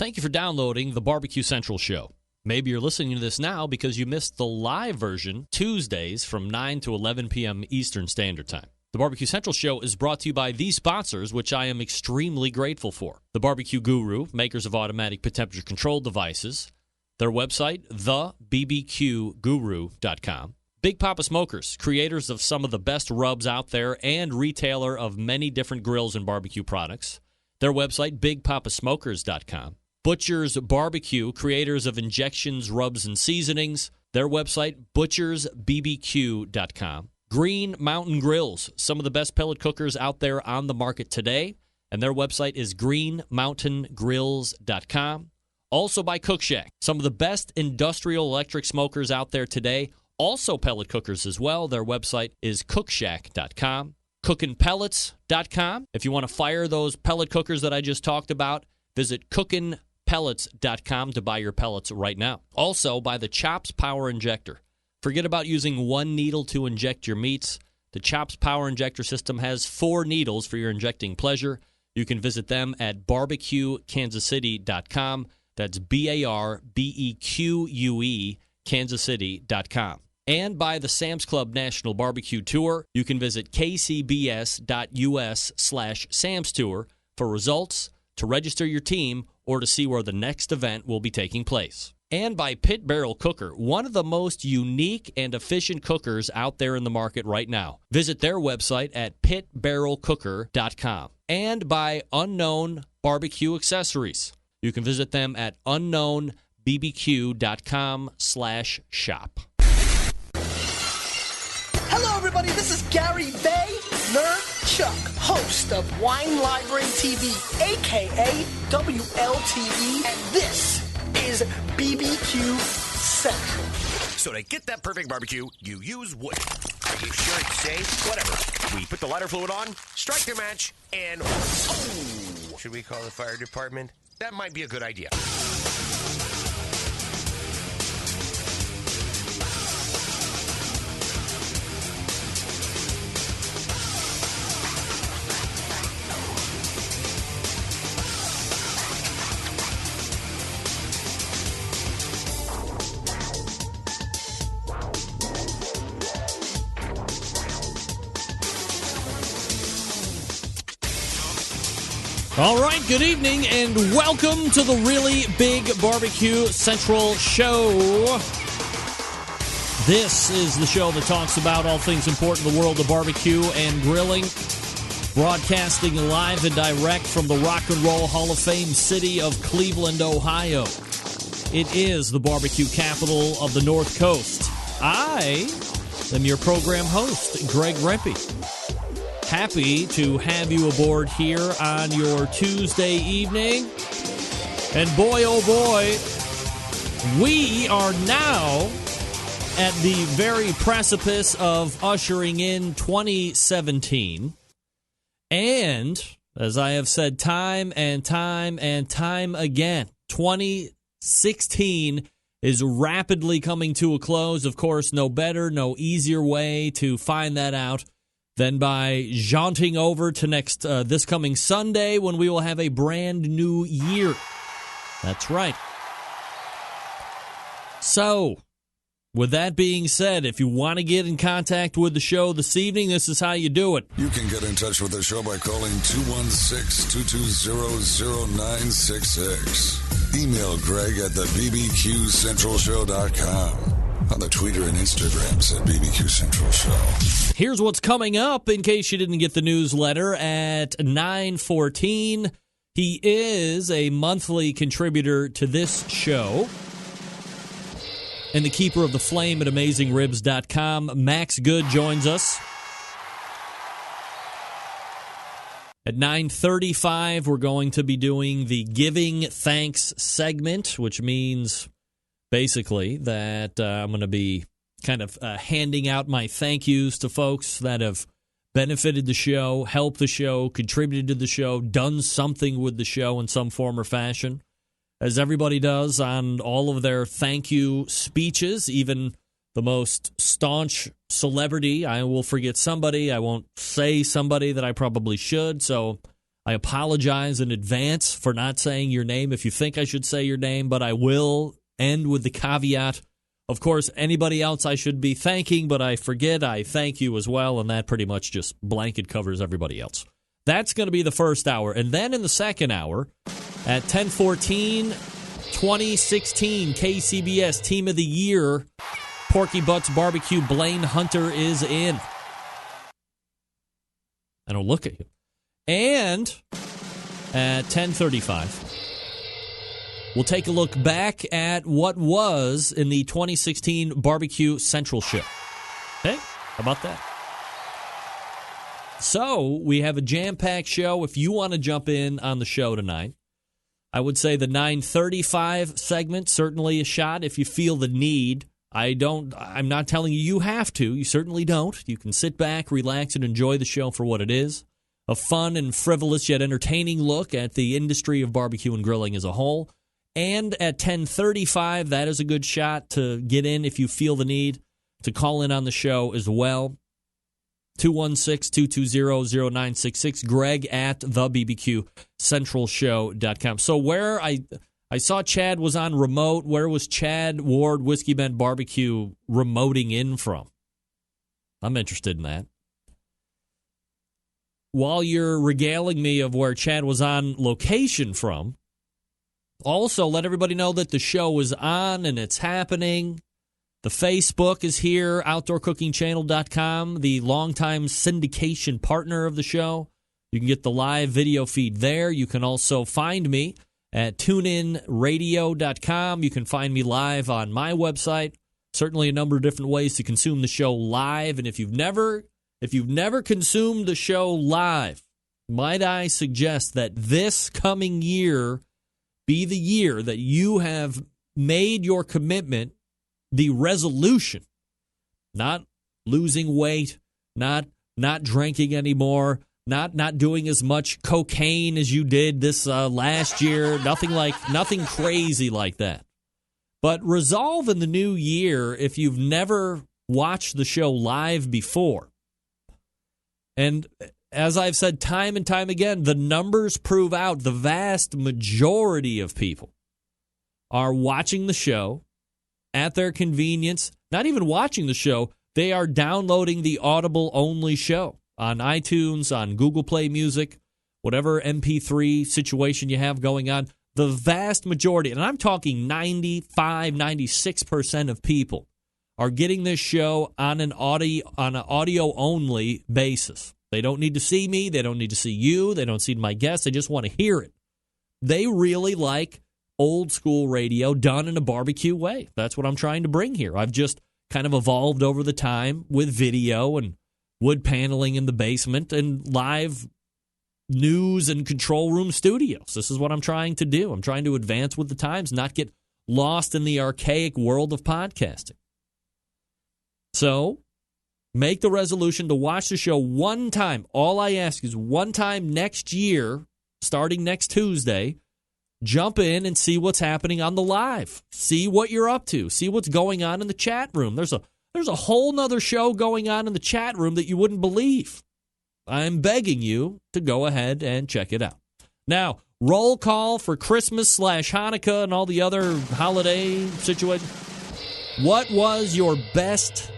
Thank you for downloading the BBQ Central Show. Maybe you're listening to this now because you missed the live version Tuesdays from 9 to 11 p.m. Eastern Standard Time. The BBQ Central Show is brought to you by these sponsors, which I am extremely grateful for. The Barbecue Guru, makers of automatic pit temperature control devices. Their website, thebbqguru.com. Big Papa Smokers, creators of some of the best rubs out there and retailer of many different grills and barbecue products. Their website, bigpapasmokers.com. Butcher's Barbecue, creators of injections, rubs, and seasonings. Their website, butchersbbq.com. Green Mountain Grills, some of the best pellet cookers out there on the market today. And their website is greenmountaingrills.com. Also by Cook Shack, some of the best industrial electric smokers out there today. Also pellet cookers as well. Their website is cookshack.com. Cookinpellets.com. If you want to fire those pellet cookers that I just talked about, visit cookinpellets.com to buy your pellets right now. Also, by the Chops Power Injector. Forget about using one needle to inject your meats. The Chops Power Injector system has 4 needles for your injecting pleasure. You can visit them at barbecuekansascity.com. That's BARBEQUE, kansascity.com. And by the Sam's Club National Barbecue Tour, you can visit kcbs.us/Sam's Tour for results, to register your team, or to see where the next event will be taking place. And by Pit Barrel Cooker, one of the most unique and efficient cookers out there in the market right now. Visit their website at pitbarrelcooker.com. And by Unknown Barbecue Accessories. You can visit them at unknownbbq.com/shop. Hello, everybody. This is Gary Chuck, host of Wine Library TV, a.k.a. WLTV, and this is BBQ Central. So to get that perfect barbecue, you use wood. Are you sure it's safe? Whatever. We put the lighter fluid on, strike the match, and... Oh! Should we call the fire department? That might be a good idea. All right, good evening, and welcome to the Really Big BBQ Central Show. This is the show that talks about all things important in the world of barbecue and grilling, broadcasting live and direct from the Rock and Roll Hall of Fame city of Cleveland, Ohio. It is the barbecue capital of the North Coast. I am your program host, Greg Rempe. Happy to have you aboard here on your Tuesday evening. And boy, oh boy, we are now at the very precipice of ushering in 2017. And, as I have said time and time and time again, 2016 is rapidly coming to a close. Of course, no better, no easier way to find that out than by jaunting over to this coming Sunday when we will have a brand new year. That's right. So, with that being said, if you want to get in contact with the show this evening, this is how you do it. You can get in touch with the show by calling 216-220-0966. Email Greg at the BBQCentralShow.com. On the Twitter and Instagram, said BBQ Central Show. Here's what's coming up in case you didn't get the newsletter at 9:14. He is a monthly contributor to this show and the keeper of the flame at AmazingRibs.com. Max Good joins us. At 9:35, we're going to be doing the Giving Thanks segment, which means basically that I'm going to be kind of handing out my thank yous to folks that have benefited the show, helped the show, contributed to the show, done something with the show in some form or fashion, as everybody does on all of their thank you speeches. Even the most staunch celebrity, I will forget somebody. I won't say somebody that I probably should, so I apologize in advance for not saying your name if you think I should say your name, but I will end with the caveat. Of course, anybody else I should be thanking, but I forget I thank you as well, and that pretty much just blanket covers everybody else. That's going to be the first hour. And then in the second hour, at 10:14, 2016 KCBS Team of the Year, Porky Butts BBQ, Blane Hunter is in. I don't look at you. And at 10:35, we'll take a look back at what was in the 2016 BBQ Central Show. Hey, how about that? So we have a jam-packed show. If you want to jump in on the show tonight, I would say the 9:35 segment, certainly a shot if you feel the need. I'm not telling you you have to. You certainly don't. You can sit back, relax, and enjoy the show for what it is. A fun and frivolous yet entertaining look at the industry of barbecue and grilling as a whole. And at 10:35, that is a good shot to get in if you feel the need to call in on the show as well. 216-220-0966. Greg at thebbqcentralshow.com. So where I saw Chad was on remote. Where was Chad Ward Whiskey Bend Barbecue remoting in from? I'm interested in that. While you're regaling me of where Chad was on location from, also let everybody know that the show is on and it's happening. The Facebook is here, OutdoorCookingChannel.com, the longtime syndication partner of the show. You can get the live video feed there. You can also find me at TuneInRadio.com. You can find me live on my website. Certainly a number of different ways to consume the show live. And if you've never consumed the show live, might I suggest that this coming year be the year that you have made your commitment, the resolution, not losing weight, not drinking anymore, not doing as much cocaine as you did this last year, nothing crazy like that. But resolve in the new year, if you've never watched the show live before. And as I've said time and time again, the numbers prove out the vast majority of people are watching the show at their convenience, not even watching the show, they are downloading the Audible-only show on iTunes, on Google Play Music, whatever MP3 situation you have going on. The vast majority, and I'm talking 95, 96% of people, are getting this show on an audio-only basis. They don't need to see me. They don't need to see you. They don't see my guests. They just want to hear it. They really like old school radio done in a barbecue way. That's what I'm trying to bring here. I've just kind of evolved over the time with video and wood paneling in the basement and live news and control room studios. This is what I'm trying to do. I'm trying to advance with the times, not get lost in the archaic world of podcasting. So make the resolution to watch the show one time. All I ask is one time next year, starting next Tuesday. Jump in and see what's happening on the live. See what you're up to. See what's going on in the chat room. There's a whole nother show going on in the chat room that you wouldn't believe. I'm begging you to go ahead and check it out. Now, roll call for Christmas / Hanukkah and all the other holiday situations. What was your best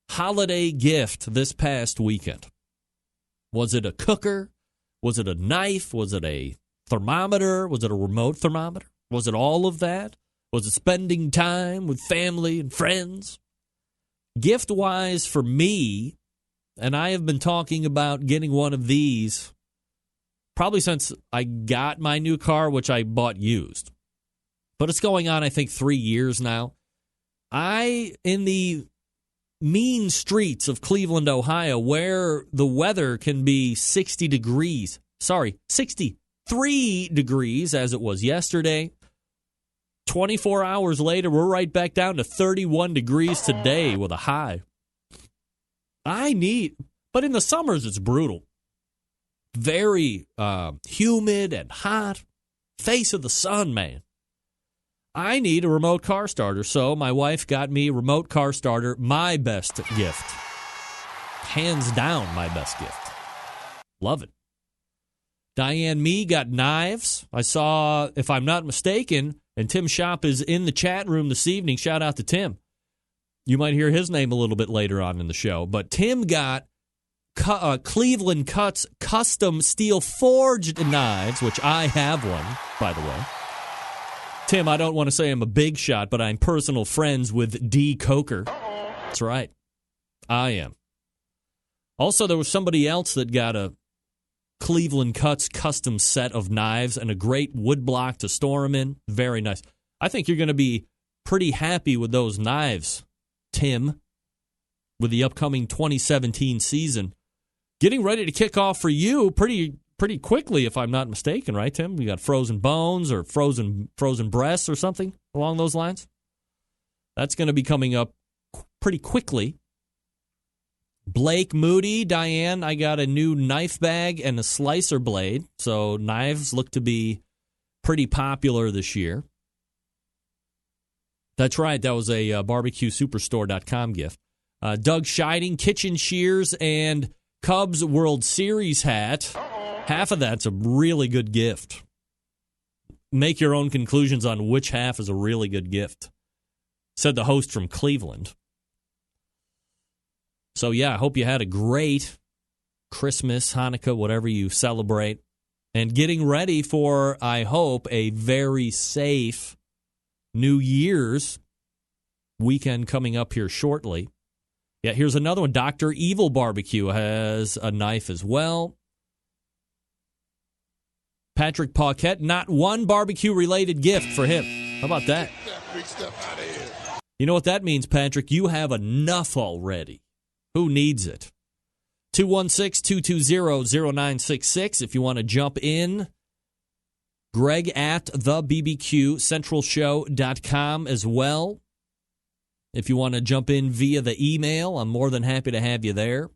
holiday gift this past weekend? Was it a cooker? Was it a knife? Was it a thermometer? Was it a remote thermometer? Was it all of that? Was it spending time with family and friends? Gift-wise for me, and I have been talking about getting one of these probably since I got my new car, which I bought used. But it's going on, I think, 3 years now. In the mean streets of Cleveland, Ohio, where the weather can be 63 degrees as it was yesterday. 24 hours later, we're right back down to 31 degrees today with a high. But in the summers, it's brutal. Very humid and hot. Face of the sun, man. I need a remote car starter, so my wife got me a remote car starter, my best gift. Hands down, my best gift. Love it. Diane Me got knives. I saw, if I'm not mistaken, and Tim Shop is in the chat room this evening. Shout out to Tim. You might hear his name a little bit later on in the show. But Tim got Cleveland Cuts custom steel forged knives, which I have one, by the way. Tim, I don't want to say I'm a big shot, but I'm personal friends with D. Coker. That's right. I am. Also, there was somebody else that got a Cleveland Cuts custom set of knives and a great wood block to store them in. Very nice. I think you're going to be pretty happy with those knives, Tim, with the upcoming 2017 season. Getting ready to kick off for you pretty quickly, if I'm not mistaken, right, Tim? We got frozen bones or frozen breasts or something along those lines. That's going to be coming up pretty quickly. Blake Moody, Diane, I got a new knife bag and a slicer blade. So knives look to be pretty popular this year. That's right. That was a BBQSuperstore.com gift. Doug Scheiding, kitchen shears and Cubs World Series hat. Half of that's a really good gift. Make your own conclusions on which half is a really good gift, said the host from Cleveland. So, yeah, I hope you had a great Christmas, Hanukkah, whatever you celebrate, and getting ready for, I hope, a very safe New Year's weekend coming up here shortly. Yeah, here's another one. Dr. Evil Barbecue has a knife as well. Patrick Paquette, not one barbecue-related gift for him. How about that? You know what that means, Patrick? You have enough already. Who needs it? 216-220-0966 if you want to jump in. Greg at the BBQ Central Show.com as well. If you want to jump in via the email, I'm more than happy to have you there.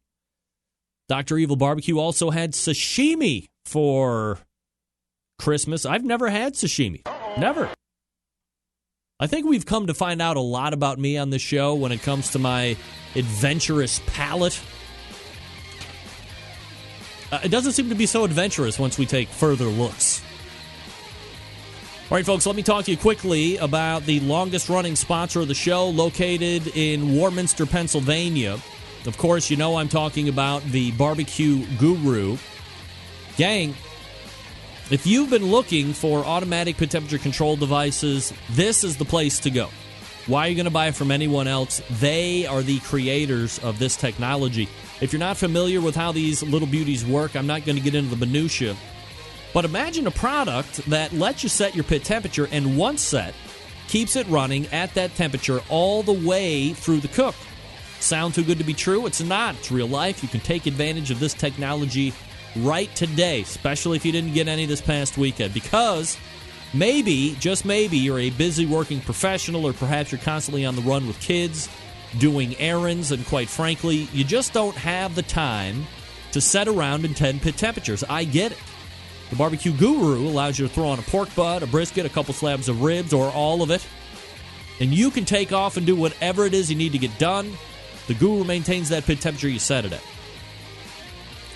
Dr. Evil Barbecue also had sashimi for Christmas. I've never had sashimi. Never. I think we've come to find out a lot about me on this show when it comes to my adventurous palate. It doesn't seem to be so adventurous once we take further looks. All right, folks, let me talk to you quickly about the longest-running sponsor of the show, located in Warminster, Pennsylvania. Of course, you know I'm talking about the Barbecue Guru. Gang, if you've been looking for automatic pit temperature control devices, this is the place to go. Why are you going to buy it from anyone else? They are the creators of this technology. If you're not familiar with how these little beauties work, I'm not going to get into the minutia. But imagine a product that lets you set your pit temperature, and once set, keeps it running at that temperature all the way through the cook. Sound too good to be true? It's not. It's real life. You can take advantage of this technology right today, especially if you didn't get any this past weekend, because maybe, just maybe, you're a busy working professional, or perhaps you're constantly on the run with kids, doing errands, and quite frankly, you just don't have the time to set around and tend pit temperatures. I get it. The Barbecue Guru allows you to throw on a pork butt, a brisket, a couple slabs of ribs, or all of it, and you can take off and do whatever it is you need to get done. The Guru maintains that pit temperature you set it at.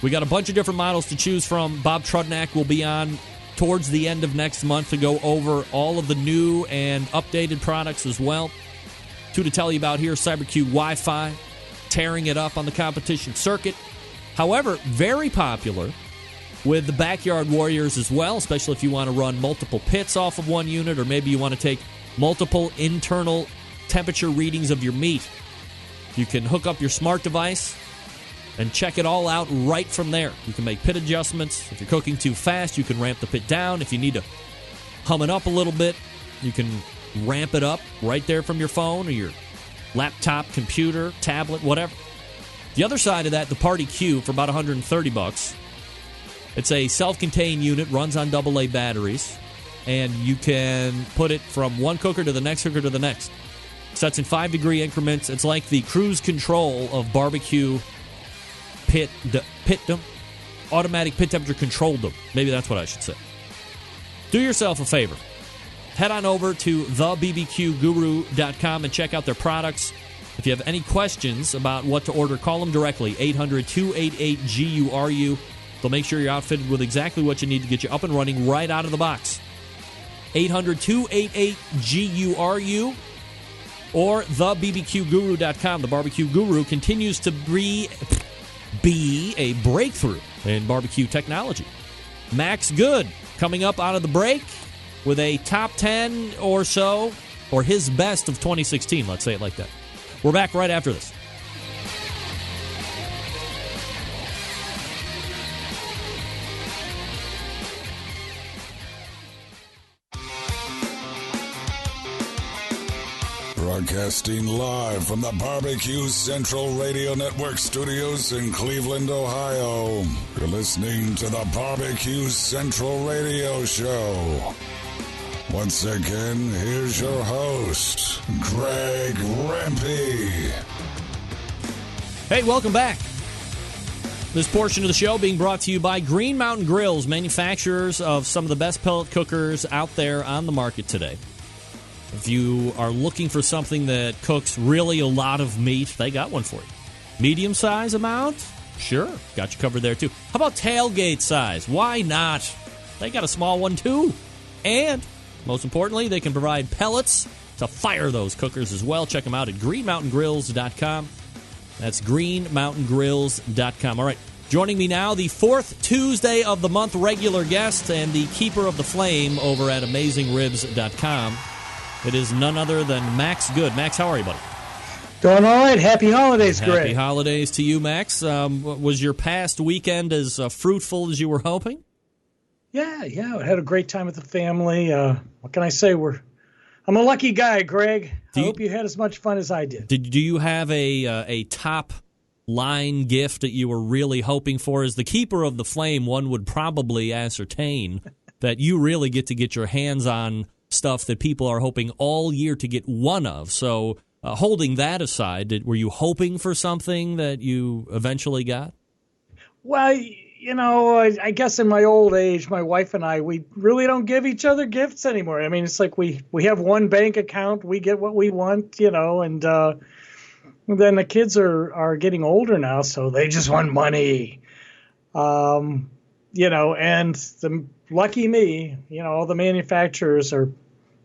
We got a bunch of different models to choose from. Bob Trudnak will be on towards the end of next month to go over all of the new and updated products as well. Two to tell you about here: CyberQ Wi-Fi, tearing it up on the competition circuit. However, very popular with the Backyard Warriors as well, especially if you want to run multiple pits off of one unit, or maybe you want to take multiple internal temperature readings of your meat. You can hook up your smart device and check it all out right from there. You can make pit adjustments. If you're cooking too fast, you can ramp the pit down. If you need to hum it up a little bit, you can ramp it up right there from your phone or your laptop, computer, tablet, whatever. The other side of that, the Party Q, for about $130. It's a self-contained unit, runs on AA batteries, and you can put it from one cooker to the next cooker to the next. Sets in 5-degree increments. It's like the cruise control of barbecue pitdom, automatic pit temperature controlled them. Maybe that's what I should say. Do yourself a favor. Head on over to thebbqguru.com and check out their products. If you have any questions about what to order, call them directly, 800-288-GURU. They'll make sure you're outfitted with exactly what you need to get you up and running right out of the box. 800-288-GURU or thebbqguru.com. The Barbecue Guru continues to be a breakthrough in barbecue technology. Max Good coming up out of the break with a top 10 or so, or his best of 2016, let's say it like that. We're back right after this. Broadcasting live from the BBQ Central Radio Network studios in Cleveland, Ohio. You're listening to the BBQ Central Radio Show. Once again, here's your host, Greg Rempe. Hey, welcome back. This portion of the show being brought to you by Green Mountain Grills, manufacturers of some of the best pellet cookers out there on the market today. If you are looking for something that cooks really a lot of meat, they got one for you. Medium size amount? Sure, got you covered there too. How about tailgate size? Why not? They got a small one too. And most importantly, they can provide pellets to fire those cookers as well. Check them out at greenmountaingrills.com. That's greenmountaingrills.com. All right, joining me now, the fourth Tuesday of the month regular guest and the keeper of the flame over at AmazingRibs.com. It is none other than Max Good. Max, how are you, buddy? Doing all right. Happy holidays, Greg. Happy holidays to you, Max. Was your past weekend as fruitful as you were hoping? Yeah. I had a great time with the family. What can I say? I'm a lucky guy, Greg. I hope you had as much fun as I did. Do you have a top line gift that you were really hoping for? As the keeper of the flame, one would probably ascertain that you really get your hands on stuff that people are hoping all year to get one of. So holding that aside, were you hoping for something that you eventually got? Well, I guess in my old age, my wife and I, we really don't give each other gifts anymore. I mean, it's like we have one bank account, we get what we want, and then the kids are getting older now, so they just want money. And lucky me, all the manufacturers are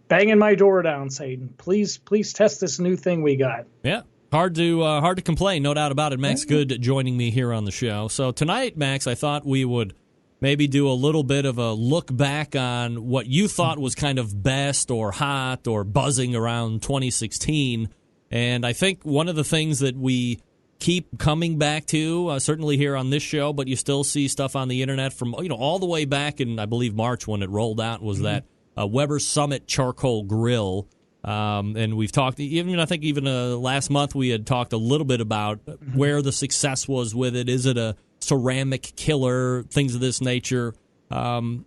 banging my door down saying, please test this new thing we got. Yeah. Hard to complain, no doubt about it. Max Good joining me here on the show. So tonight, Max, I thought we would maybe do a little bit of a look back on what you thought was kind of best or hot or buzzing around 2016. And I think one of the things that we keep coming back to, certainly here on this show, but you still see stuff on the internet from all the way back in, I believe, March when it rolled out, was that Weber Summit Charcoal Grill. And we've talked, even last month we had talked a little bit about where the success was with it. Is it a ceramic killer, things of this nature? I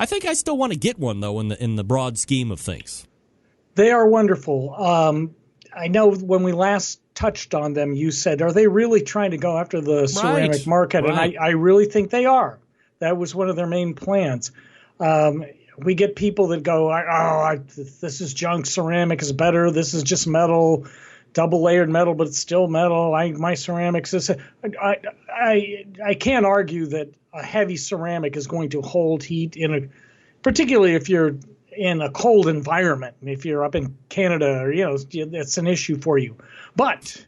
think I still want to get one, though, in the broad scheme of things. They are wonderful. I know when we last touched on them, you said, are they really trying to go after the ceramic market? Right. And I really think they are. That was one of their main plans. We get people that go, this is junk, ceramic is better, this is just metal, double-layered metal, but it's still metal, my ceramics is... I can't argue that a heavy ceramic is going to hold heat, particularly if you're in a cold environment. If you're up in Canada, it's an issue for you. But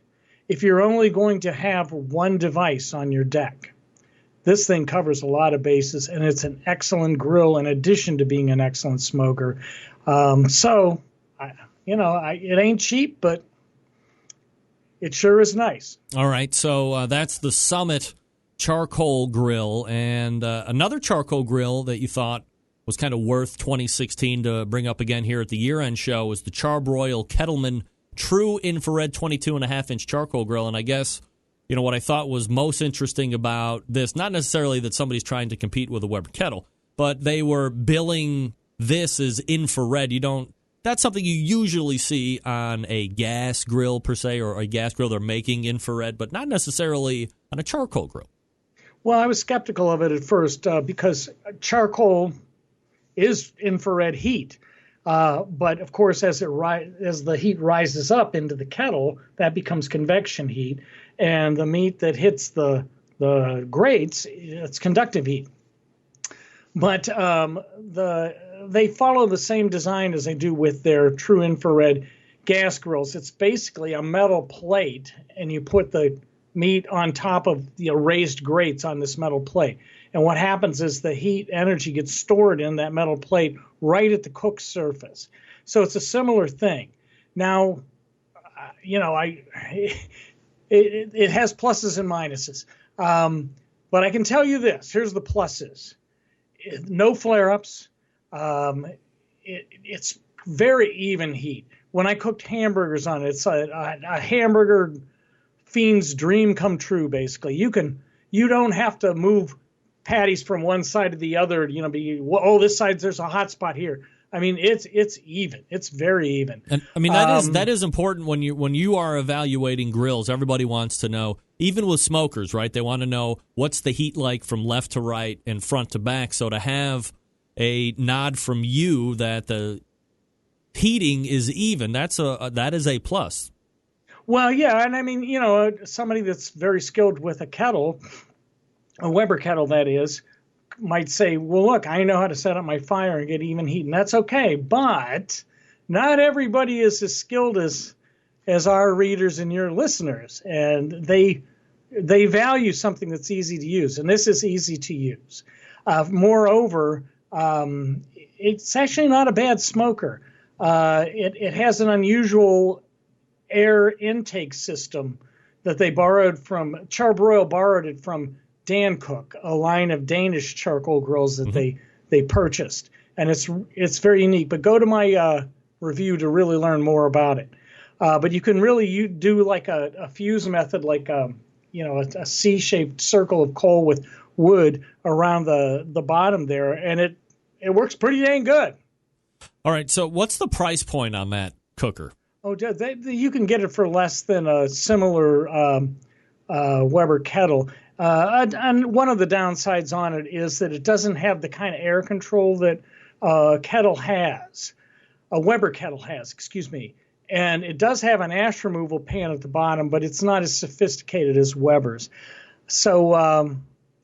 if you're only going to have one device on your deck, this thing covers a lot of bases, and it's an excellent grill in addition to being an excellent smoker. It ain't cheap, but it sure is nice. All right, so that's the Summit Charcoal Grill. And another charcoal grill that you thought was kind of worth 2016 to bring up again here at the year-end show is the Charbroil Kettleman True Infrared 22.5-inch charcoal grill. And I guess... what I thought was most interesting about this, not necessarily that somebody's trying to compete with a Weber kettle, but they were billing this as infrared. That's something you usually see on a gas grill per se, or a gas grill they're making infrared, but not necessarily on a charcoal grill. Well, I was skeptical of it at first because charcoal is infrared heat. But of course, as the heat rises up into the kettle, that becomes convection heat. And the meat that hits the the grates, it's conductive heat. But they follow the same design as they do with their true infrared gas grills. It's basically a metal plate, and you put the meat on top of raised grates on this metal plate. And what happens is the heat energy gets stored in that metal plate right at the cooked surface. So it's a similar thing. Now, it has pluses and minuses. But I can tell you this. Here's the pluses. No flare-ups. It's very even heat. When I cooked hamburgers on it, it's a hamburger fiend's dream come true, basically. You don't have to move patties from one side to the other, this side, there's a hot spot here. I mean, it's even. It's very even. And I mean, that is important when you are evaluating grills. Everybody wants to know, even with smokers, right? They want to know what's the heat like from left to right and front to back. So to have a nod from you that the heating is even, that is a plus. Well, yeah, and I mean, somebody that's very skilled with a kettle, a Weber kettle that is, might say, well, look, I know how to set up my fire and get even heat, and that's okay. But not everybody is as skilled as our readers and your listeners, and they value something that's easy to use, and this is easy to use. Moreover, it's actually not a bad smoker. It has an unusual air intake system that they borrowed from, Charbroil borrowed it from Dan Cook, a line of Danish charcoal grills that they purchased. And it's very unique. But go to my review to really learn more about it. But you can really do like a fuse method, like a C-shaped circle of coal with wood around the bottom there, and it works pretty dang good. All right, so what's the price point on that cooker? Oh, you can get it for less than a similar Weber kettle. And one of the downsides on it is that it doesn't have the kind of air control that a Weber kettle has, And it does have an ash removal pan at the bottom, but it's not as sophisticated as Weber's. So,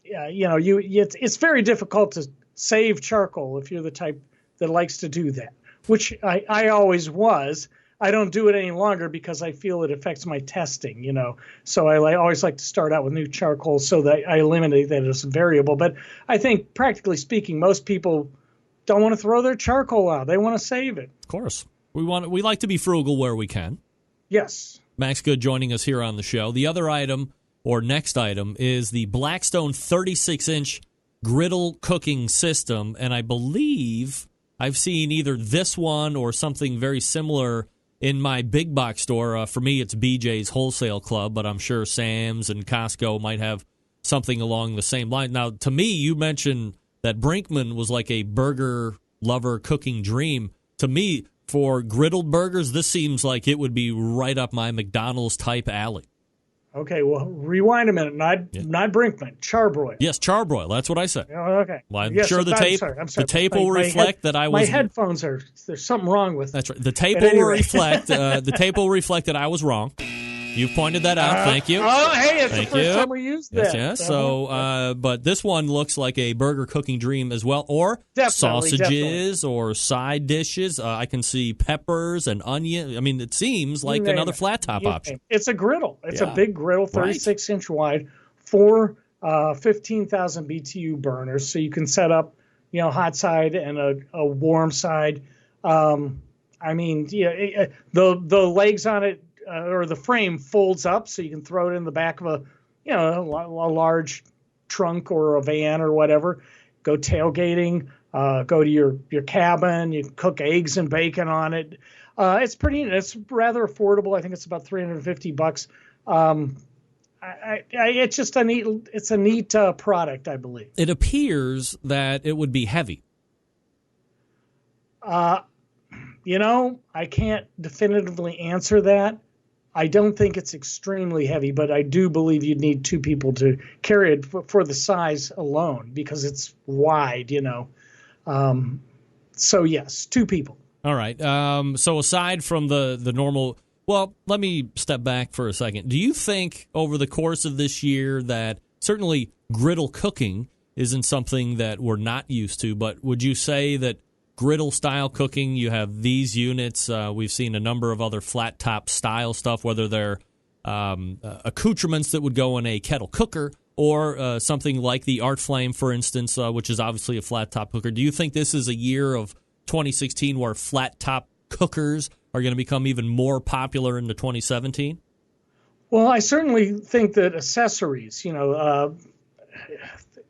it's very difficult to save charcoal if you're the type that likes to do that, which I always was. I don't do it any longer because I feel it affects my testing, So I always like to start out with new charcoal so that I eliminate that as a variable. But I think, practically speaking, most people don't want to throw their charcoal out. They want to save it. Of course. We like to be frugal where we can. Yes. Max Good joining us here on the show. The other item, or next item, is the Blackstone 36-inch griddle cooking system. And I believe I've seen either this one or something very similar in my big box store. For me, it's BJ's Wholesale Club, but I'm sure Sam's and Costco might have something along the same line. Now, to me, you mentioned that Brinkman was like a burger lover cooking dream. To me, for griddled burgers, this seems like it would be right up my McDonald's type alley. Okay, well, rewind a minute. Not Brinkman, Charbroil. Yes, Charbroil. That's what I said. Oh, okay. Well, I'm sure the tape. I'm sorry. The tape will reflect that I was. My headphones there's something wrong with them. That's right. The tape will reflect. The tape will reflect that I was wrong. You pointed that out. Thank you. Oh, hey, it's the first time we used that. Yes. So, but this one looks like a burger cooking dream as well, or sausages or side dishes. I can see peppers and onion. I mean, it seems like another flat top option. It's a griddle. It's a big griddle, 36-inch wide, 4 15,000 BTU burners, so you can set up, hot side and a warm side. The legs on it. Or the frame folds up so you can throw it in the back of a large trunk or a van or whatever. Go tailgating, go to your cabin. You can cook eggs and bacon on it. It's rather affordable. I think it's about $350. It's just a neat product, I believe. It appears that it would be heavy. I can't definitively answer that. I don't think it's extremely heavy, but I do believe you'd need 2 people to carry it for the size alone because it's wide, So, yes, 2 people. All right. So aside from the normal, well, let me step back for a second. Do you think over the course of this year that certainly griddle cooking isn't something that we're not used to, but would you say that griddle-style cooking, you have these units, we've seen a number of other flat-top style stuff, whether they're accoutrements that would go in a kettle cooker or something like the Art Flame, for instance, which is obviously a flat-top cooker. Do you think this is a year of 2016 where flat-top cookers are going to become even more popular into 2017? Well, I certainly think that accessories,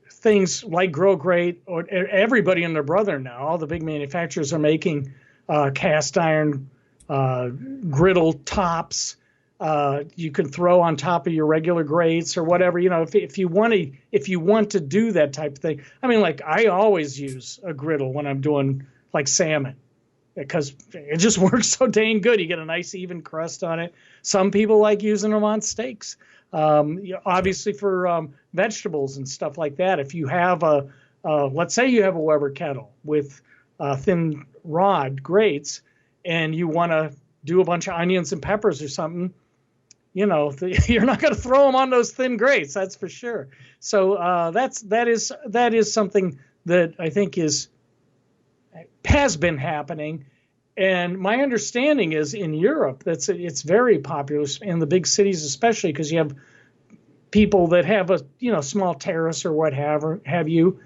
things like Grill Grate, or everybody and their brother now, all the big manufacturers are making cast iron griddle tops. You can throw on top of your regular grates or whatever. If you want to do that type of thing. I mean, like I always use a griddle when I'm doing like salmon, because it just works so dang good. You get a nice even crust on it. Some people like using them on steaks. Obviously for vegetables and stuff like that. If you have let's say you have a Weber kettle with thin rod grates and you want to do a bunch of onions and peppers or something, you're not going to throw them on those thin grates. That's for sure. So that is something that I think has been happening. And my understanding is in Europe, it's very popular in the big cities, especially because you have people that have a small terrace or what have you.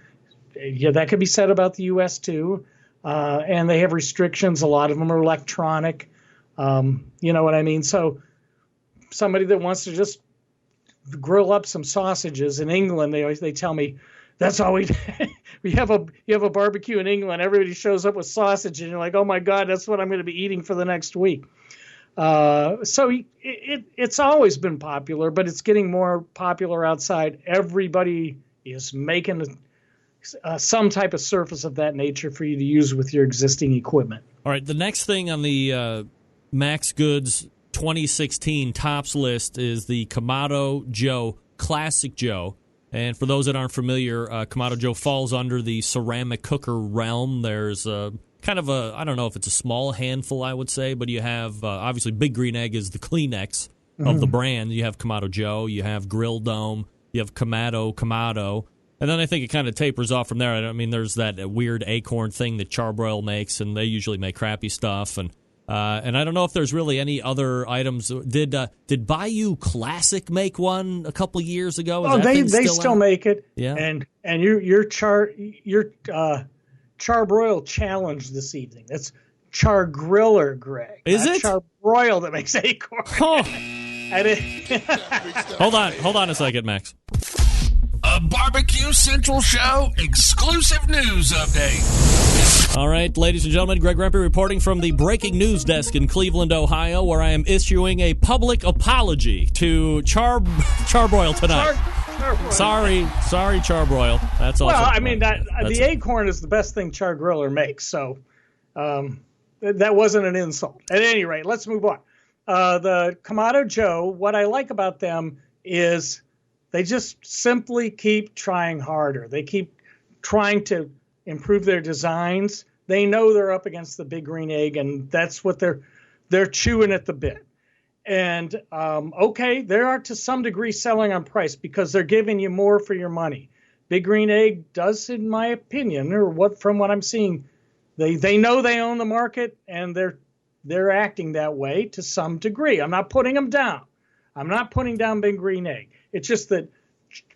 Yeah, that could be said about the U.S. too. And they have restrictions. A lot of them are electronic. You know what I mean? So somebody that wants to just grill up some sausages in England, they tell me that's all we you have a barbecue in England. Everybody shows up with sausage, and you're like, oh my God, that's what I'm going to be eating for the next week. So it's always been popular, but it's getting more popular outside. Everybody is making some type of surface of that nature for you to use with your existing equipment. All right, the next thing on the Max Goods 2016 tops list is the Kamado Joe Classic Joe. And for those that aren't familiar, Kamado Joe falls under the ceramic cooker realm. There's kind of I don't know if it's a small handful, I would say, but you have, obviously, Big Green Egg is the Kleenex of the brand. You have Kamado Joe, you have Grill Dome, you have Kamado. And then I think it kind of tapers off from there. I mean, there's that weird acorn thing that Charbroil makes, and they usually make crappy stuff. And I don't know if there's really any other items. Did Bayou Classic make one a couple years ago? Oh, they still make it. Yeah. And your Charbroil challenge this evening. That's Char Griller, Greg. Is it Charbroil that makes acorn? Oh. Hold on a second, Max. A BBQ Central Show exclusive news update. All right, ladies and gentlemen, Greg Rempe reporting from the breaking news desk in Cleveland, Ohio, where I am issuing a public apology to Charbroil tonight. Sorry, Charbroil. That's all. Well, I mean, the acorn is the best thing Char Griller makes, so that wasn't an insult. At any rate, let's move on. The Kamado Joe, what I like about them is they just simply keep trying harder. They keep trying to improve their designs. They know they're up against the Big Green Egg, and that's what they're chewing at the bit. And okay, they are to some degree selling on price because they're giving you more for your money. Big Green Egg does, in my opinion, from what I'm seeing, they know they own the market, and they're acting that way to some degree. I'm not putting them down. I'm not putting down Big Green Egg. It's just that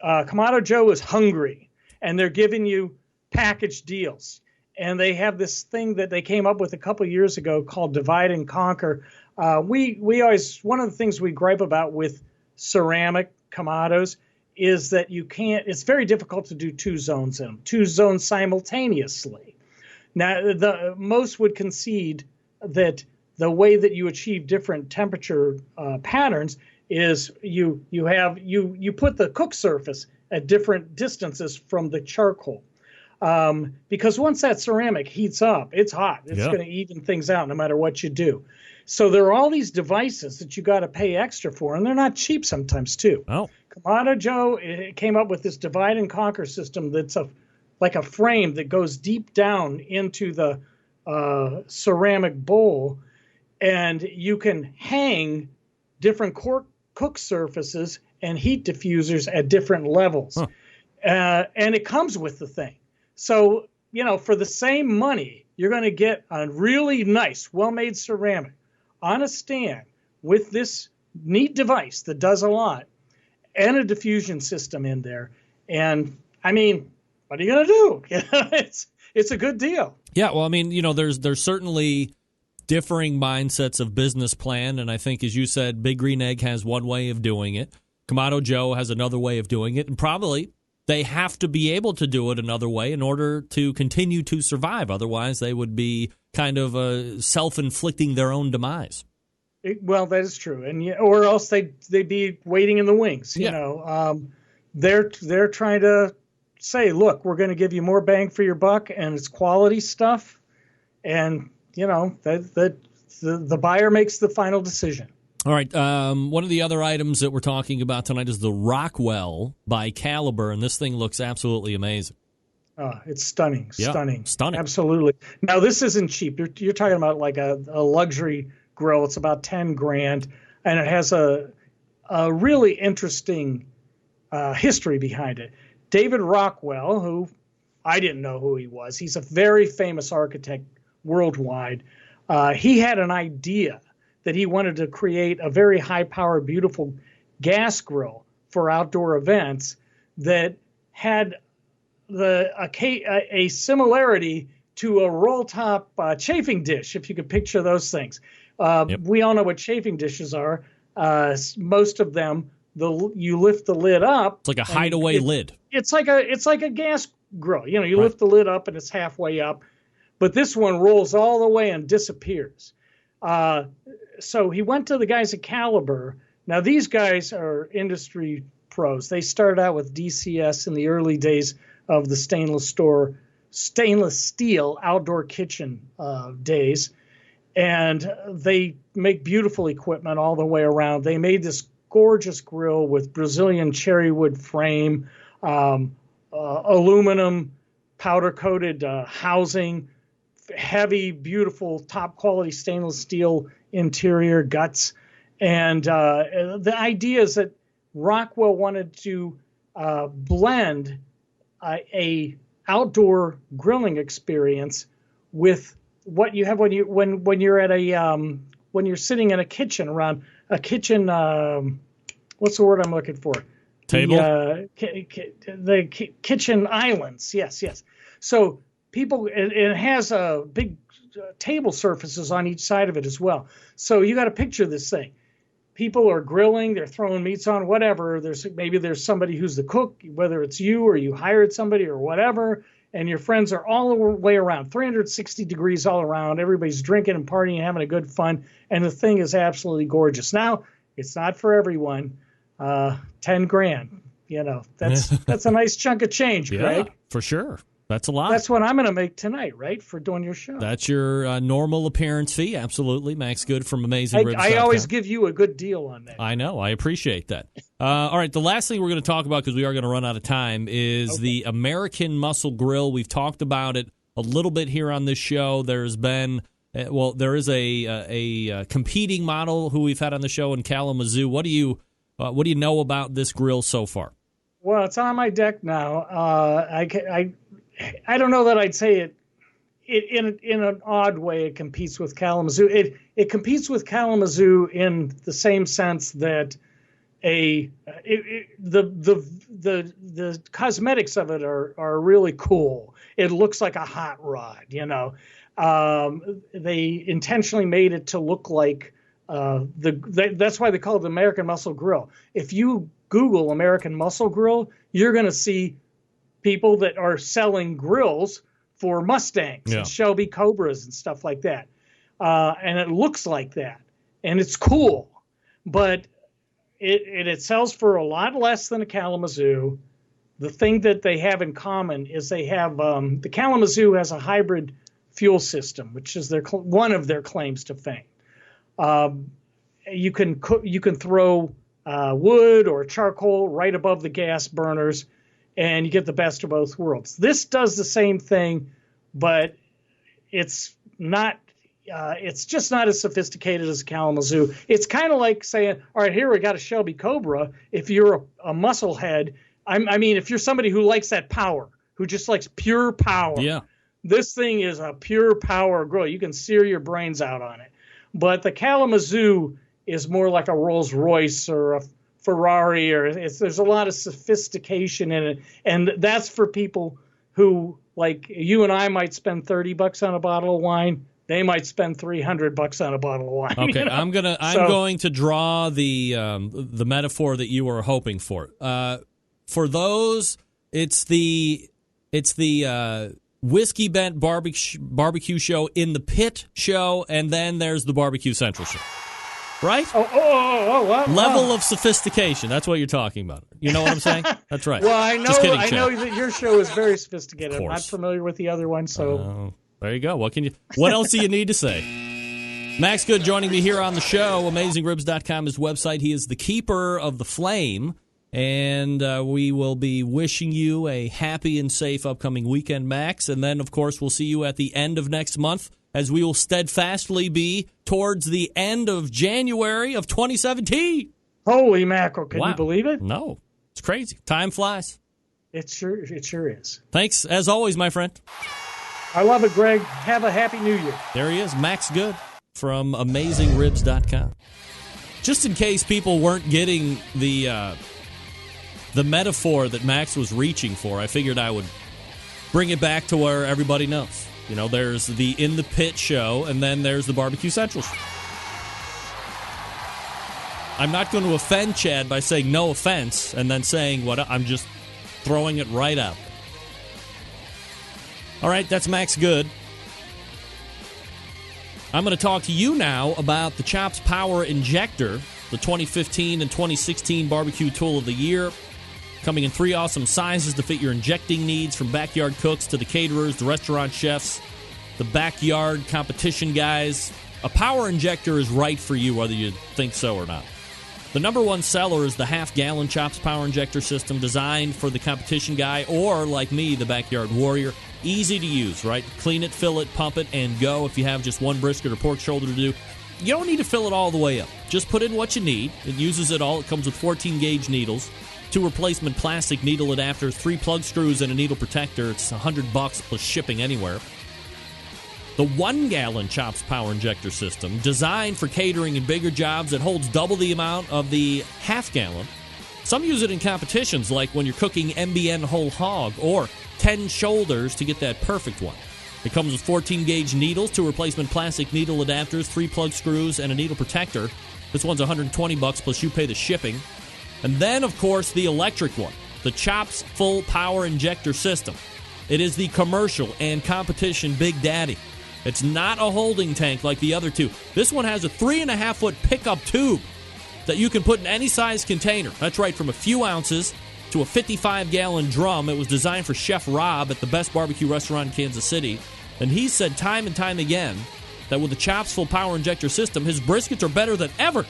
Kamado Joe is hungry, and they're giving you package deals. And they have this thing that they came up with a couple of years ago called Divide and Conquer. We always, one of the things we gripe about with ceramic Kamados is that it's very difficult to do two zones simultaneously. Now, most would concede that the way that you achieve different temperature patterns is you put the cook surface at different distances from the charcoal. Because once that ceramic heats up, it's hot. It's going to even things out no matter what you do. So there are all these devices that you got to pay extra for, and they're not cheap sometimes too. Oh. Kamado Joe came up with this divide and conquer system that's like a frame that goes deep down into the ceramic bowl, and you can hang different cook surfaces and heat diffusers at different levels. Huh. And it comes with the thing. So, for the same money, you're going to get a really nice, well-made ceramic on a stand with this neat device that does a lot and a diffusion system in there. And, what are you going to do? It's a good deal. Yeah, well, there's certainly differing mindsets of business plan, and I think, as you said, Big Green Egg has one way of doing it. Kamado Joe has another way of doing it, and probably they have to be able to do it another way in order to continue to survive. Otherwise, they would be kind of self-inflicting their own demise. Well, that is true, or else they'd be waiting in the wings. They're trying to say, look, we're going to give you more bang for your buck, and it's quality stuff, and the buyer makes the final decision. All right. One of the other items that we're talking about tonight is the Rockwell by Caliber, and this thing looks absolutely amazing. It's stunning. Yeah, stunning. Absolutely. Now, this isn't cheap. You're talking about like a luxury grill. It's about $10,000, and it has a really interesting history behind it. David Rockwell, who I didn't know who he was, he's a very famous architect worldwide. He had an idea that he wanted to create a very high-powered, beautiful gas grill for outdoor events that had a similarity to a roll-top chafing dish, if you could picture those things. Yep. We all know what chafing dishes are. Most of them, you lift the lid up. It's like a hideaway lid. It's like a gas grill. You lift the lid up and it's halfway up, but this one rolls all the way and disappears. So he went to the guys at Caliber. Now these guys are industry pros. They started out with DCS in the early days of the stainless steel outdoor kitchen days, and they make beautiful equipment all the way around. They made this gorgeous grill with Brazilian cherry wood frame, aluminum powder-coated housing, heavy, beautiful, top-quality stainless steel interior guts. And the idea is that Rockwell wanted to blend a outdoor grilling experience with what you have when you're at when you're sitting in a kitchen around a kitchen. What's the word I'm looking for? Table. The kitchen islands. Yes. So people, it has a big table surfaces on each side of it as well. So you got to picture this thing. People are grilling, they're throwing meats on, whatever. Maybe there's somebody who's the cook, whether it's you or you hired somebody or whatever, and your friends are all the way around, 360 degrees all around. Everybody's drinking and partying and having a good fun, and the thing is absolutely gorgeous. Now, it's not for everyone. $10,000, that's a nice chunk of change, Greg. Yeah, for sure. That's a lot. That's what I'm going to make tonight, right, for doing your show. That's your normal appearance fee. Absolutely. Max Good from AmazingRibs.com. I always give you a good deal on that. I know. I appreciate that. All right. The last thing we're going to talk about, because we are going to run out of time, is the American Muscle Grill. We've talked about it a little bit here on this show. There's been, there is a competing model who we've had on the show in Kalamazoo. What do you know about this grill so far? Well, it's on my deck now. I don't know that I'd say it in an odd way. It competes with Kalamazoo. It competes with Kalamazoo in the same sense that the cosmetics of it are really cool. It looks like a hot rod. They intentionally made it to look like that's why they call it the American Muscle Grill. If you Google American Muscle Grill, you're going to see people that are selling grills for Mustangs and Shelby Cobras and stuff like that. And it looks like that. And it's cool. But it sells for a lot less than a Kalamazoo. The thing that they have in common is they have the Kalamazoo has a hybrid fuel system, which is one of their claims to fame. You can throw wood or charcoal right above the gas burners, and you get the best of both worlds. This does the same thing, but it's not it's just not as sophisticated as a Kalamazoo. It's kind of like saying, all right, here we got a Shelby Cobra. If you're a musclehead, I mean, if you're somebody who likes that power, who just likes pure power, this thing is a pure power grill. You can sear your brains out on it. But the Kalamazoo is more like a Rolls Royce or a Ferrari, or there's a lot of sophistication in it, and that's for people who, like you and I, might spend $30 on a bottle of wine. They might spend $300 on a bottle of wine. Okay, you know? I'm going to draw the metaphor that you were hoping for. For those, it's the Whiskey Bent barbecue show in the Pit show, and then there's the BBQ Central show. Right? Wow. Level of sophistication. That's what you're talking about. You know what I'm saying? That's right. Well, I know. Just kidding, I know that your show is very sophisticated. Of course. I'm not familiar with the other one, so there you go. What else do you need to say? Max Good joining me here on the show. AmazingRibs.com is his website. He is the keeper of the flame, and we will be wishing you a happy and safe upcoming weekend, Max. And then, of course, we'll see you at the end of next month, as we will steadfastly be towards the end of January of 2017. Holy mackerel. Can you believe it? No. It's crazy. Time flies. It sure is. Thanks, as always, my friend. I love it, Greg. Have a happy New Year. There he is, Max Good from AmazingRibs.com. Just in case people weren't getting the metaphor that Max was reaching for, I figured I would bring it back to where everybody knows. You know, there's the In the Pit show, and then there's the BBQ Central show. I'm not going to offend Chad by saying no offense and then saying what I'm just throwing it right out. All right, that's Max Good. I'm going to talk to you now about the Chops Power Injector, the 2015 and 2016 barbecue tool of the year. Coming in 3 awesome sizes to fit your injecting needs, from backyard cooks to the caterers, the restaurant chefs, the backyard competition guys. A power injector is right for you, whether you think so or not. The number one seller is the half-gallon Chops Power Injector system, designed for the competition guy or, like me, the backyard warrior. Easy to use, right? Clean it, fill it, pump it, and go. If you have just one brisket or pork shoulder to do, you don't need to fill it all the way up. Just put in what you need. It uses it all. It comes with 14-gauge needles, 2 replacement plastic needle adapters, 3 plug screws, and a needle protector. It's $100 plus shipping anywhere. The 1-gallon Chops Power Injector system, designed for catering and bigger jobs, that holds double the amount of the half-gallon. Some use it in competitions, like when you're cooking MBN whole hog or 10 shoulders to get that perfect one. It comes with 14-gauge needles, 2 replacement plastic needle adapters, 3 plug screws, and a needle protector. This one's $120 plus you pay the shipping. And then, of course, the electric one, the Chops Full Power Injector System. It is the commercial and competition Big Daddy. It's not a holding tank like the other two. This one has a 3.5-foot pickup tube that you can put in any size container. That's right, from a few ounces to a 55-gallon drum. It was designed for Chef Rob at the best barbecue restaurant in Kansas City. And he said time and time again that with the Chops Full Power Injector System, his briskets are better than ever.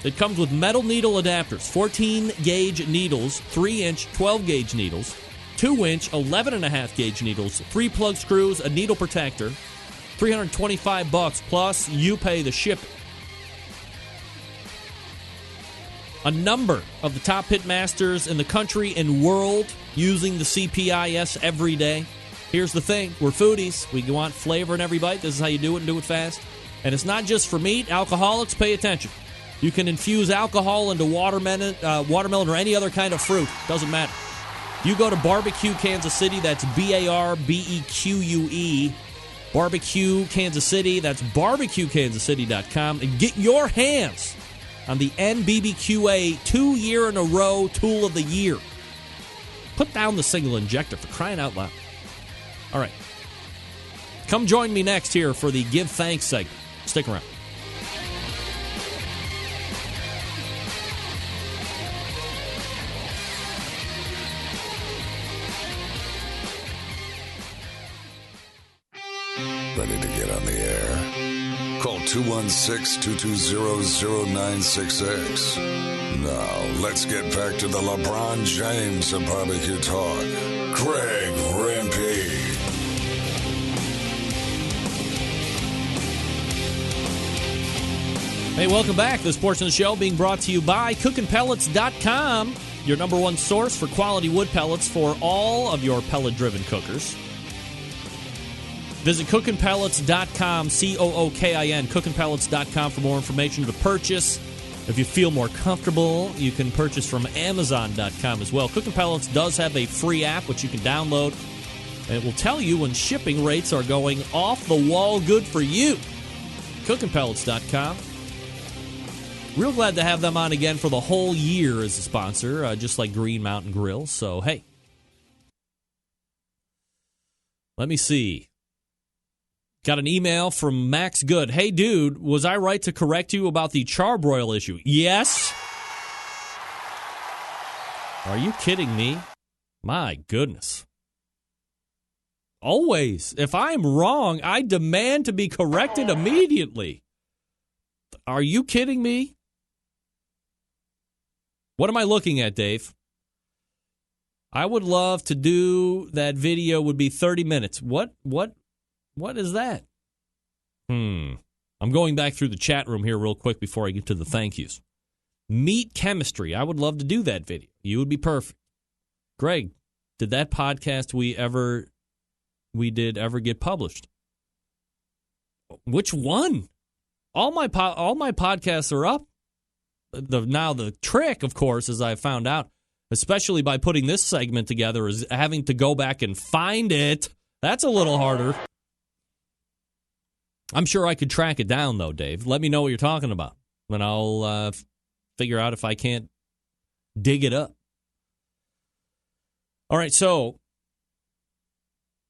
It comes with metal needle adapters, 14-gauge needles, 3-inch 12-gauge needles, 2-inch 11.5-gauge needles, 3 plug screws, a needle protector, $325 plus you pay the shipping. A number of the top pitmasters in the country and world using the CPIS every day. Here's the thing, we're foodies. We want flavor in every bite. This is how you do it, and do it fast. And it's not just for meat. Alcoholics, pay attention. You can infuse alcohol into watermelon or any other kind of fruit. Doesn't matter. You go to Barbecue Kansas City, that's BARBEQUE. Barbecue Kansas City, that's barbecuekansascity.com, and get your hands on the NBBQA 2-year-in-a-row Tool of the Year. Put down the single injector, for crying out loud. All right. Come join me next here for the Give Thanks segment. Stick around. Ready to get on the air? Call 216-220-0966. Now, let's get back to the LeBron James of barbecue talk. Greg Rempe. Hey, welcome back. This portion of the show being brought to you by CookinPellets.com, your number one source for quality wood pellets for all of your pellet-driven cookers. Visit CookinPellets.com, COOKIN, CookinPellets.com for more information to purchase. If you feel more comfortable, you can purchase from Amazon.com as well. Cooking Pellets does have a free app which you can download, and it will tell you when shipping rates are going off the wall good for you. CookinPellets.com. Real glad to have them on again for the whole year as a sponsor, just like Green Mountain Grill. So, hey. Let me see. Got an email from Max Good. Hey, dude, was I right to correct you about the charbroil issue? Yes. Are you kidding me? My goodness. Always. If I'm wrong, I demand to be corrected immediately. Are you kidding me? What am I looking at, Dave? I would love to do that video would be 30 minutes. What is that? I'm going back through the chat room here real quick before I get to the thank yous. Meat chemistry. I would love to do that video. You would be perfect. Greg, did that podcast we did ever get published? Which one? All my podcasts are up. Now the trick, of course, as I found out, especially by putting this segment together, is having to go back and find it. That's a little harder. I'm sure I could track it down, though, Dave. Let me know what you're talking about, and I'll figure out if I can't dig it up. All right, so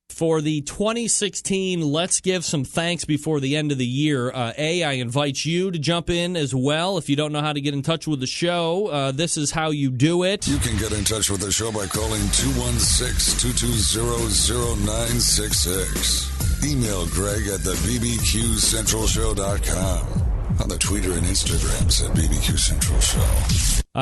for the 2016 Let's Give Some Thanks Before the End of the Year, I invite you to jump in as well. If you don't know how to get in touch with the show, this is how you do it. You can get in touch with the show by calling 216-220-0966. Email Greg at the BBQCentralShow.com. On the Twitter and Instagrams at BBQ Central Show.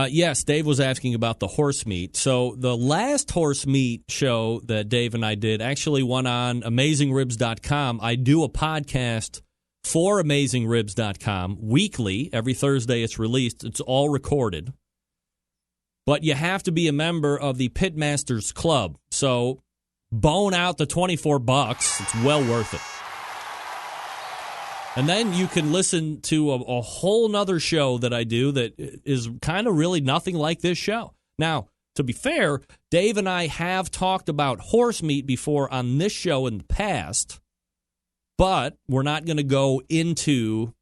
Yes, Dave was asking about the horse meat. So the last horse meat show that Dave and I did actually went on AmazingRibs.com. I do a podcast for AmazingRibs.com weekly. Every Thursday it's released. It's all recorded. But you have to be a member of the Pitmasters Club. So bone out the $24. It's well worth it. And then you can listen to a whole nother show that I do that is kind of really nothing like this show. Now, to be fair, Dave and I have talked about horse meat before on this show in the past, but we're not going to go into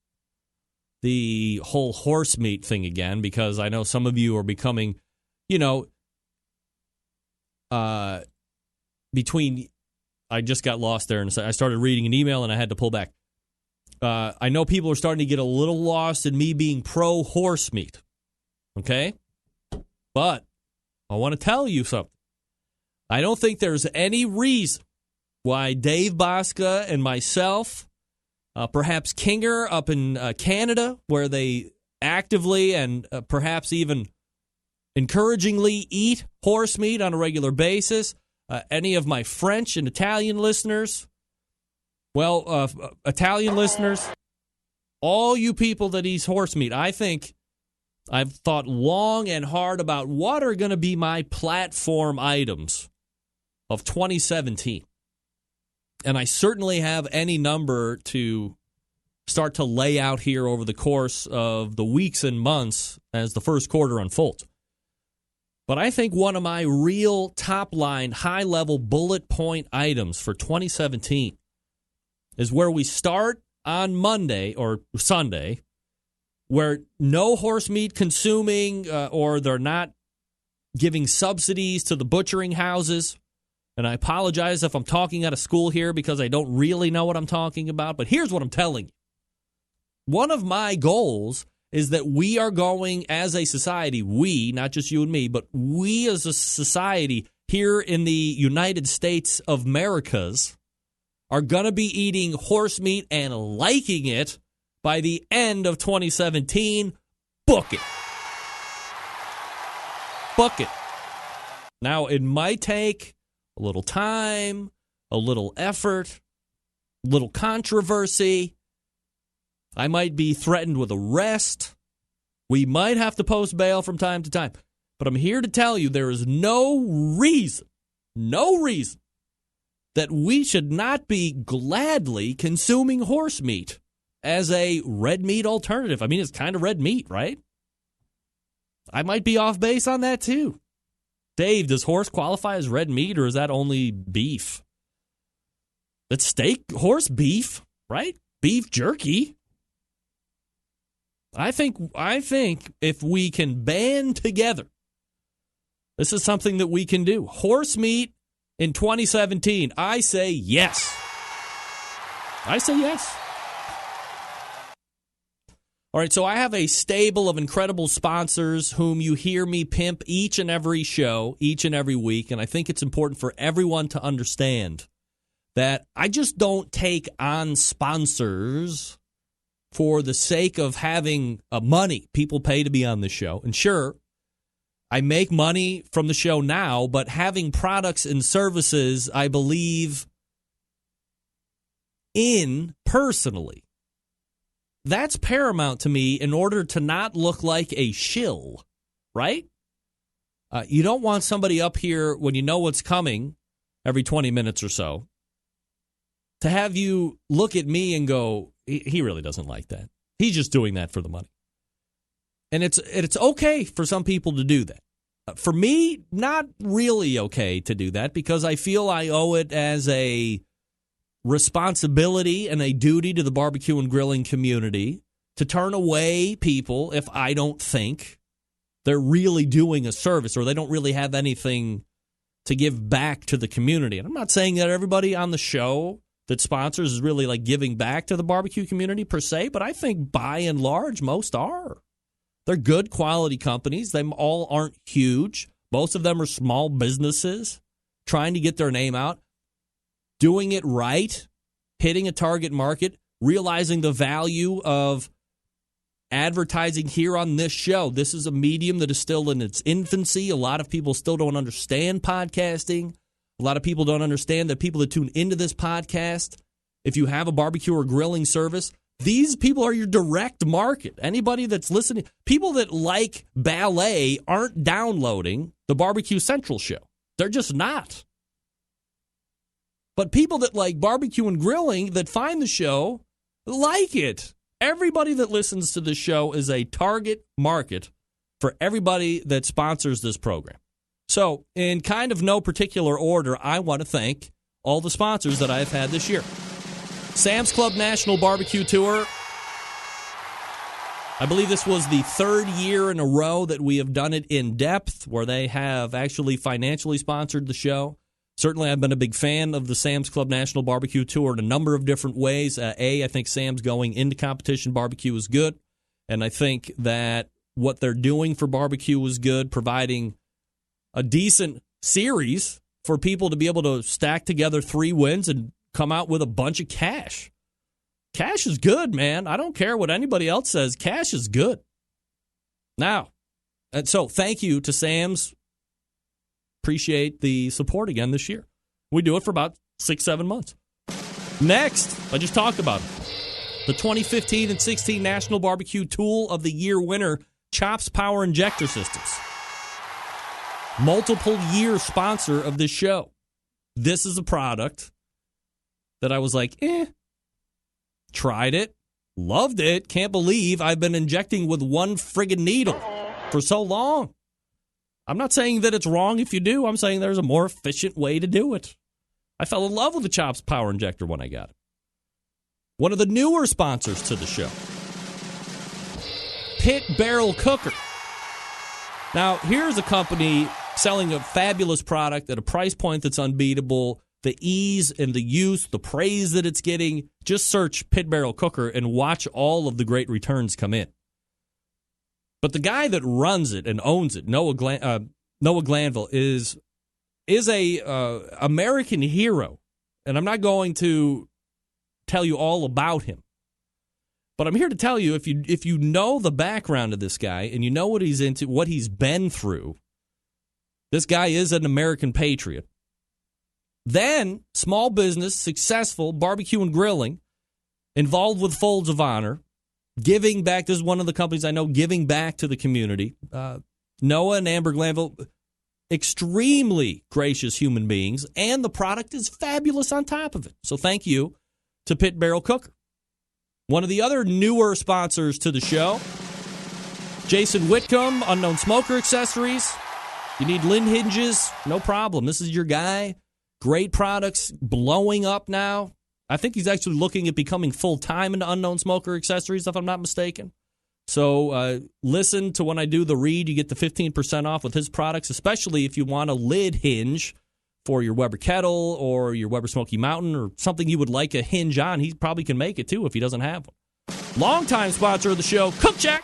the whole horse meat thing again because I know some of you are becoming, between, I just got lost there and I started reading an email and I had to pull back. I know people are starting to get a little lost in me being pro-horse meat, okay? But I want to tell you something. I don't think there's any reason why Dave Bosca and myself, perhaps Kinger up in Canada, where they actively and perhaps even encouragingly eat horse meat on a regular basis, any of my French and Italian listeners, Italian listeners, all you people that eat horse meat, I think I've thought long and hard about what are going to be my platform items of 2017. And I certainly have any number to start to lay out here over the course of the weeks and months as the first quarter unfolds. But I think one of my real top-line, high-level bullet point items for 2017 is where we start on Monday or Sunday, where no horse meat consuming or they're not giving subsidies to the butchering houses. And I apologize if I'm talking out of school here because I don't really know what I'm talking about. But here's what I'm telling you. One of my goals is that we are going as a society, we, not just you and me, but we as a society here in the United States of Americas are going to be eating horse meat and liking it by the end of 2017. Book it. Book it. Now, it might take a little time, a little effort, a little controversy, I might be threatened with arrest. We might have to post bail from time to time. But I'm here to tell you there is no reason that we should not be gladly consuming horse meat as a red meat alternative. I mean, it's kind of red meat, right? I might be off base on that too. Dave, does horse qualify as red meat, or is that only beef? It's steak, horse beef, right? Beef jerky. I think if we can band together, this is something that we can do. Horse meat in 2017, I say yes. I say yes. All right, so I have a stable of incredible sponsors whom you hear me pimp each and every show, each and every week, and I think it's important for everyone to understand that I just don't take on sponsors for the sake of having money. People pay to be on the show. And sure, I make money from the show now, but having products and services I believe in personally, that's paramount to me in order to not look like a shill, right? You don't want somebody up here when you know what's coming every 20 minutes or so to have you look at me and go, he really doesn't like that. He's just doing that for the money. And it's okay for some people to do that. For me, not really okay to do that because I feel I owe it as a responsibility and a duty to the barbecue and grilling community to turn away people if I don't think they're really doing a service or they don't really have anything to give back to the community. And I'm not saying that everybody on the show that sponsors is really like giving back to the barbecue community per se, but I think by and large most are. They're good quality companies. They all aren't huge. Most of them are small businesses trying to get their name out, doing it right, hitting a target market, realizing the value of advertising here on this show. This is a medium that is still in its infancy. A lot of people still don't understand podcasting. A lot of people don't understand that people that tune into this podcast, if you have a barbecue or grilling service, these people are your direct market. Anybody that's listening, people that like ballet aren't downloading the BBQ Central Show. They're just not. But people that like barbecue and grilling that find the show like it. Everybody that listens to the show is a target market for everybody that sponsors this program. So, in kind of no particular order, I want to thank all the sponsors that I've had this year. Sam's Club National Barbecue Tour. I believe this was the third year in a row that we have done it in depth, where they have actually financially sponsored the show. Certainly, I've been a big fan of the Sam's Club National Barbecue Tour in a number of different ways. I think Sam's going into competition barbecue is good, and I think that what they're doing for barbecue is good, providing a decent series for people to be able to stack together 3 wins and come out with a bunch of cash. Cash is good, man. I don't care what anybody else says. Cash is good. Now, and so thank you to Sam's. Appreciate the support again this year. We do it for about 6-7 months. Next, I just talked about it. The 2015 and 16 National Barbecue Tool of the Year winner, Chops Power Injector Systems. Multiple year sponsor of this show. This is a product that I was like, tried it, loved it, can't believe I've been injecting with one friggin' needle for so long. I'm not saying that it's wrong if you do. I'm saying there's a more efficient way to do it. I fell in love with the Chops Power Injector when I got it. One of the newer sponsors to the show, Pit Barrel Cooker. Now, here's a company selling a fabulous product at a price point that's unbeatable. The ease and the use, the praise that it's getting. Just search Pit Barrel Cooker and watch all of the great returns come in. But the guy that runs it and owns it, Noah Glanville, is a American hero. And I'm not going to tell you all about him. But I'm here to tell you, if you know the background of this guy and you know what he's into, what he's been through, this guy is an American patriot. Then, small business, successful, barbecue and grilling, involved with Folds of Honor, giving back. This is one of the companies I know giving back to the community. Noah and Amber Glanville, extremely gracious human beings, and the product is fabulous on top of it. So thank you to Pit Barrel Cooker. One of the other newer sponsors to the show, Jason Whitcomb, Unknown Smoker Accessories. You need lid hinges? No problem. This is your guy. Great products, blowing up now. I think he's actually looking at becoming full-time into Unknown Smoker Accessories, if I'm not mistaken. So listen to when I do the read. You get the 15% off with his products, especially if you want a lid hinge for your Weber Kettle or your Weber Smoky Mountain or something you would like a hinge on. He probably can make it, too, if he doesn't have one. Longtime sponsor of the show, Cook Check.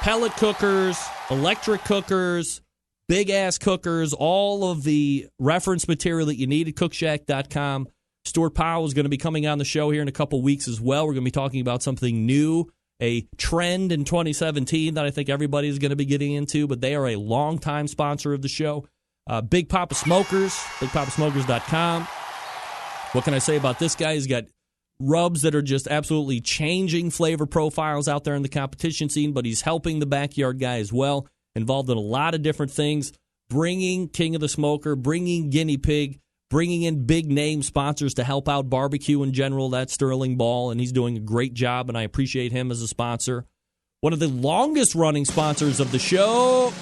Pellet cookers, electric cookers, big-ass cookers, all of the reference material that you need at cookshack.com. Stuart Powell is going to be coming on the show here in a couple weeks as well. We're going to be talking about something new, a trend in 2017 that I think everybody is going to be getting into, but they are a longtime sponsor of the show. Big Papa Smokers, bigpapasmokers.com. What can I say about this guy? He's got rubs that are just absolutely changing flavor profiles out there in the competition scene, but he's helping the backyard guy as well, involved in a lot of different things, bringing King of the Smoker, bringing Guinea Pig, bringing in big-name sponsors to help out barbecue in general. That's Sterling Ball, and he's doing a great job, and I appreciate him as a sponsor. One of the longest-running sponsors of the show,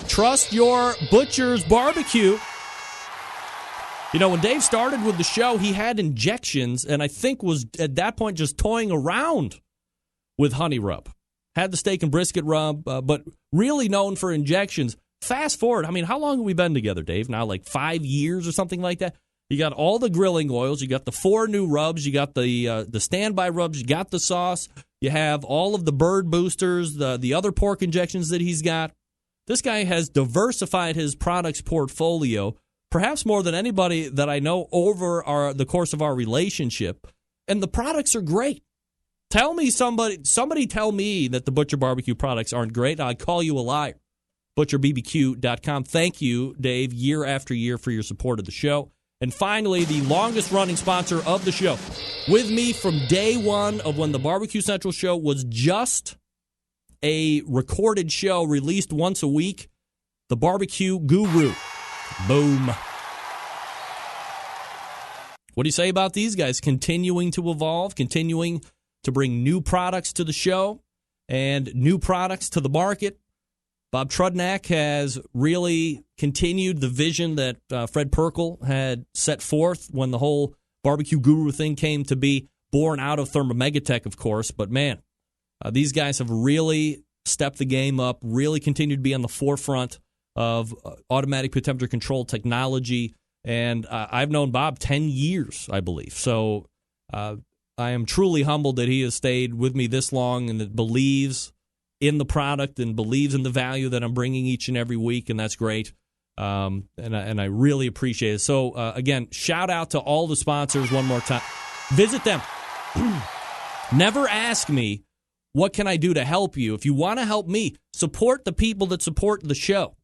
Trust Your Butcher's Barbecue. You know, when Dave started with the show, he had injections, and I think was at that point just toying around with honey rub. Had the steak and brisket rub, but really known for injections. Fast forward, I mean, how long have we been together, Dave? Now, like 5 years or something like that? You got all the grilling oils. You got the 4 new rubs. You got the standby rubs. You got the sauce. You have all of the bird boosters, the other pork injections that he's got. This guy has diversified his products portfolio, perhaps more than anybody that I know over the course of our relationship. And the products are great. Tell me somebody tell me that the Butcher Barbecue products aren't great. I'd call you a liar. ButcherBBQ.com. Thank you, Dave, year after year for your support of the show. And finally, the longest-running sponsor of the show. With me from day one of when the BBQ Central Show was just a recorded show released once a week, the Barbecue Guru. Boom. What do you say about these guys continuing to evolve, continuing to bring new products to the show and new products to the market? Bob Trudnak has really continued the vision that Fred Perkel had set forth when the whole Barbecue Guru thing came to be, born out of Thermomegatech, of course. But, man, these guys have really stepped the game up, really continued to be on the forefront of automatic pit temperature control technology. And I've known Bob 10 years, I believe. So I am truly humbled that he has stayed with me this long and that believes in the product and believes in the value that I'm bringing each and every week, and that's great. And I really appreciate it. So, again, shout out to all the sponsors one more time. Visit them. Never ask me, what can I do to help you? If you want to help me, support the people that support the show.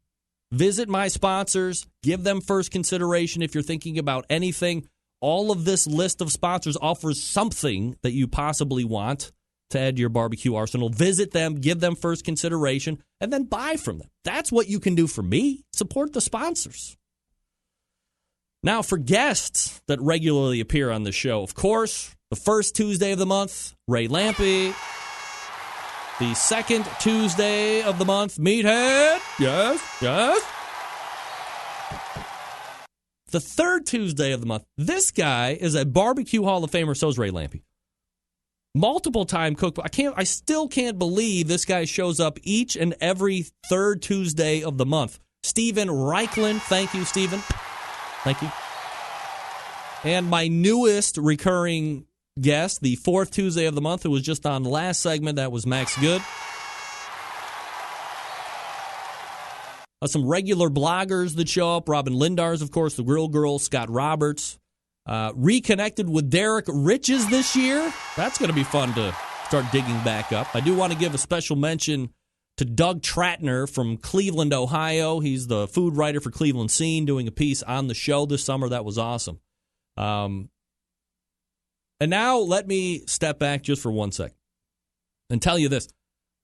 Visit my sponsors. Give them first consideration if you're thinking about anything. All of this list of sponsors offers something that you possibly want to add to your barbecue arsenal. Visit them, give them first consideration, and then buy from them. That's what you can do for me. Support the sponsors. Now, for guests that regularly appear on the show, of course, the first Tuesday of the month, Ray Lampe. The second Tuesday of the month, Meathead. Yes, yes. The third Tuesday of the month, this guy is a Barbecue Hall of Famer, so is Ray Lampe. Multiple-time cook. I still can't believe this guy shows up each and every third Tuesday of the month. Steven Reichlin. Thank you, Steven. Thank you. And my newest recurring guest, the fourth Tuesday of the month, who was just on the last segment, that was Max Good. Some regular bloggers that show up. Robin Lindars, of course, the Grill Girl, Scott Roberts. Reconnected with Derek Riches this year. That's going to be fun to start digging back up. I do want to give a special mention to Doug Tratner from Cleveland, Ohio. He's the food writer for Cleveland Scene, doing a piece on the show this summer. That was awesome. And now let me step back just for 1 second and tell you this.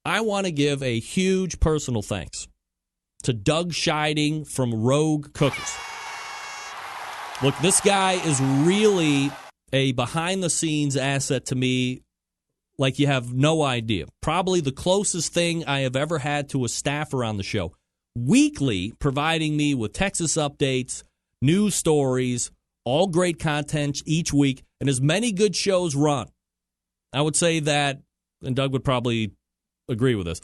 I want to give a huge personal thanks to Doug Scheiding from Rogue Cookers. Look, this guy is really a behind-the-scenes asset to me like you have no idea. Probably the closest thing I have ever had to a staffer on the show. Weekly, providing me with Texas updates, news stories, all great content each week, and as many good shows run. I would say that, and Doug would probably agree with this,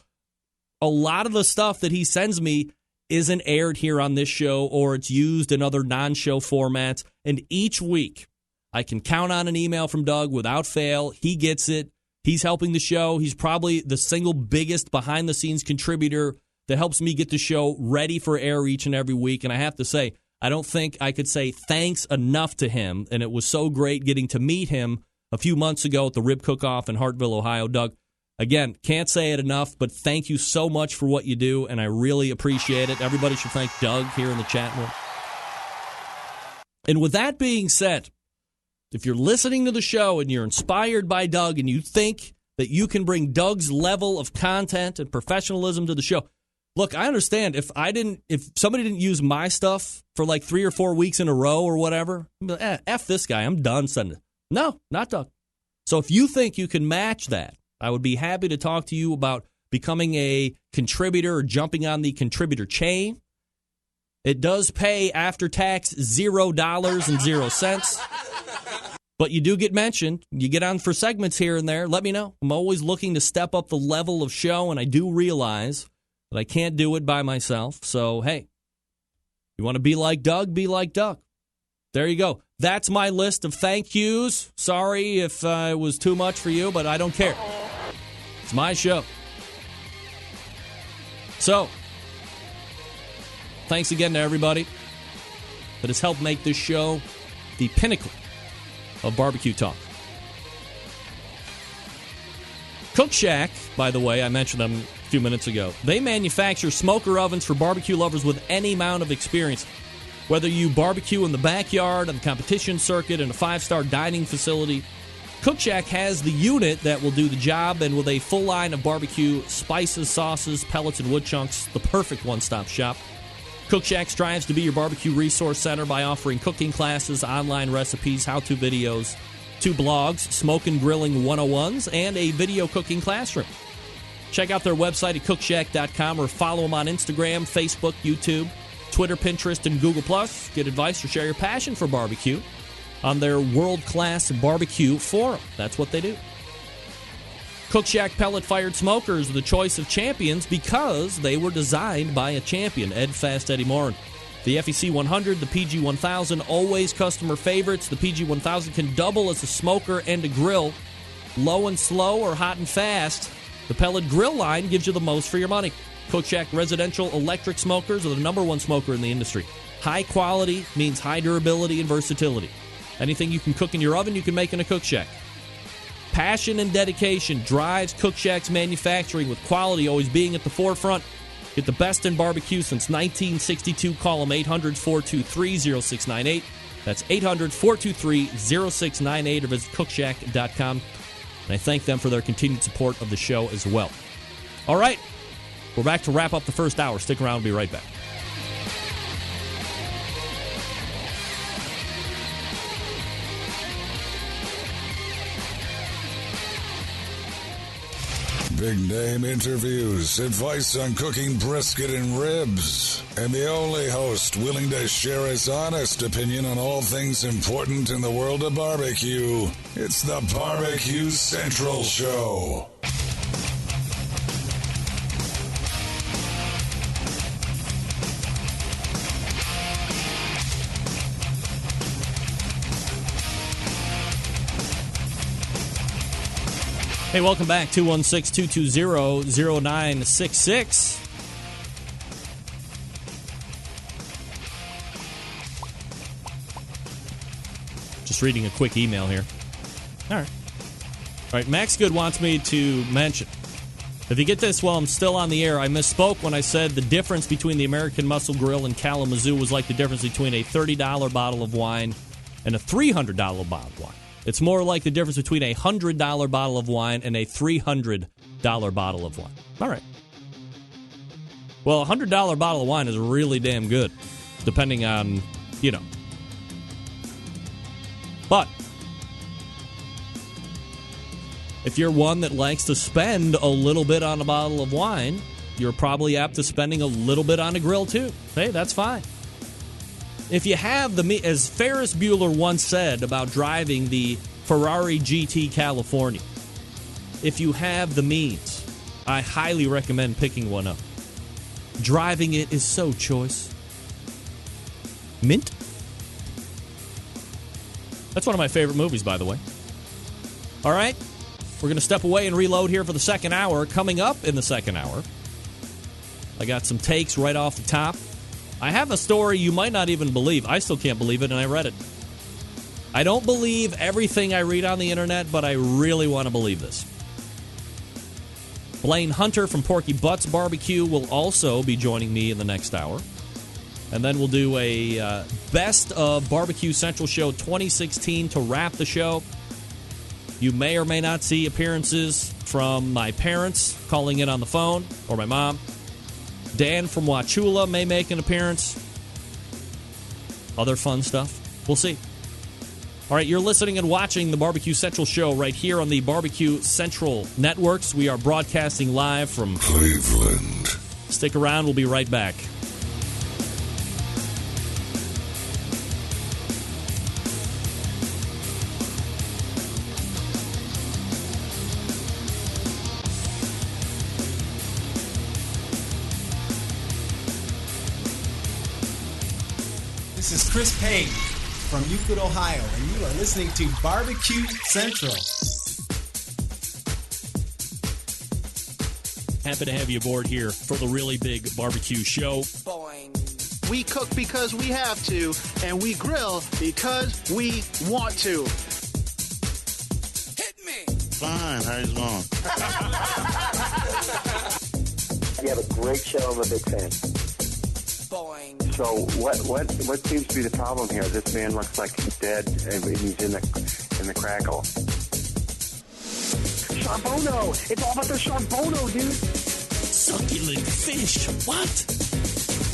a lot of the stuff that he sends me isn't aired here on this show or it's used in other non-show formats. And each week, I can count on an email from Doug without fail. He gets it. He's helping the show. He's probably the single biggest behind-the-scenes contributor that helps me get the show ready for air each and every week. And I have to say, I don't think I could say thanks enough to him. And it was so great getting to meet him a few months ago at the Rib Cook-Off in Hartville, Ohio. Doug, again, can't say it enough, but thank you so much for what you do, and I really appreciate it. Everybody should thank Doug here in the chat room. And with that being said, if you're listening to the show and you're inspired by Doug and you think that you can bring Doug's level of content and professionalism to the show, look, I understand if somebody didn't use my stuff for like 3 or 4 weeks in a row or whatever, F this guy, I'm done sending it. No, not Doug. So if you think you can match that, I would be happy to talk to you about becoming a contributor or jumping on the contributor chain. It does pay after tax $0.00. But you do get mentioned. You get on for segments here and there. Let me know. I'm always looking to step up the level of show, and I do realize that I can't do it by myself. So, hey, you want to be like Doug? Be like Doug. There you go. That's my list of thank yous. Sorry if it was too much for you, but I don't care. It's my show. So, thanks again to everybody that has helped make this show the pinnacle of barbecue talk. Cook Shack, by the way, I mentioned them a few minutes ago. They manufacture smoker ovens for barbecue lovers with any amount of experience. Whether you barbecue in the backyard, on the competition circuit, in a 5-star dining facility, Cook Shack has the unit that will do the job, and with a full line of barbecue spices, sauces, pellets, and wood chunks, the perfect one-stop shop. Cook Shack strives to be your barbecue resource center by offering cooking classes, online recipes, how-to videos, 2 blogs, Smoke and Grilling 101s, and a video cooking classroom. Check out their website at cookshack.com or follow them on Instagram, Facebook, YouTube, Twitter, Pinterest, and Google+. Get advice or share your passion for barbecue on their world-class barbecue forum. That's what they do. Cook Shack pellet-fired smokers are the choice of champions because they were designed by a champion, Ed Fast Eddie Morin. The FEC 100, the PG 1000, always customer favorites. The PG 1000 can double as a smoker and a grill. Low and slow or hot and fast, the pellet grill line gives you the most for your money. Cook Shack residential electric smokers are the #1 smoker in the industry. High quality means high durability and versatility. Anything you can cook in your oven, you can make in a Cook Shack. Passion and dedication drives Cook Shack's manufacturing, with quality always being at the forefront. Get the best in barbecue since 1962. Call them 800-423-0698. That's 800-423-0698, or visit cookshack.com. And I thank them for their continued support of the show as well. All right, we're back to wrap up the first hour. Stick around. We'll be right back. Big name interviews, advice on cooking brisket and ribs, and the only host willing to share his honest opinion on all things important in the world of barbecue. It's the BBQ Central Show. Hey, welcome back. 216-220-0966. Just reading a quick email here. All right, Max Good wants me to mention, if you get this while I'm still on the air, I misspoke when I said the difference between the American Muscle Grill and Kalamazoo was like the difference between a $30 bottle of wine and a $300 bottle of wine. It's more like the difference between a $100 bottle of wine and a $300 bottle of wine. All right. Well, a $100 bottle of wine is really damn good, depending on, But if you're one that likes to spend a little bit on a bottle of wine, you're probably apt to spending a little bit on a grill, too. Hey, that's fine. If you have as Ferris Bueller once said about driving the Ferrari GT California, if you have the means, I highly recommend picking one up. Driving it is so choice. Mint? That's one of my favorite movies, by the way. All right, we're going to step away and reload here for the second hour. Coming up in the second hour, I got some takes right off the top. I have a story you might not even believe. I still can't believe it, and I read it. I don't believe everything I read on the internet, but I really want to believe this. Blane Hunter from Porky Butts BBQ will also be joining me in the next hour. And then we'll do a Best of BBQ Central Show 2016 to wrap the show. You may or may not see appearances from my parents calling in on the phone, or my mom. Dan from Wachula may make an appearance. Other fun stuff. We'll see. All right, you're listening and watching the BBQ Central Show right here on the BBQ Central Networks. We are broadcasting live from Cleveland. Stick around. We'll be right back. This is Chris Payne from Euclid, Ohio, and you are listening to BBQ Central. Happy to have you aboard here for the really big barbecue show. We cook because we have to, and we grill because we want to. Hit me! Fine, how you doing? You have a great show. I'm a big fan. Boing. So what seems to be the problem here? This man looks like he's dead, and he's in the crackle. Charbono! It's all about the Charbono, dude! Succulent fish. What?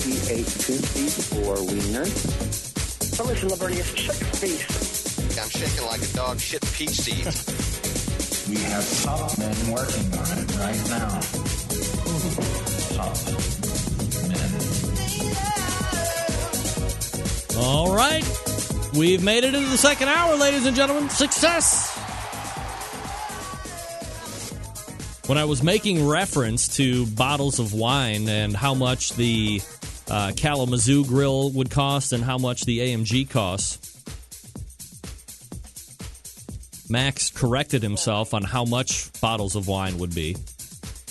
He ate 2 feet or wiener. So listen, Lavernius, shake your face. I'm shaking like a dog shit peach seeds. We have top men working on it right now. Top men. All right. We've made it into the second hour, ladies and gentlemen. Success! When I was making reference to bottles of wine and how much the Kalamazoo grill would cost and how much the AMG costs, Max corrected himself on how much bottles of wine would be.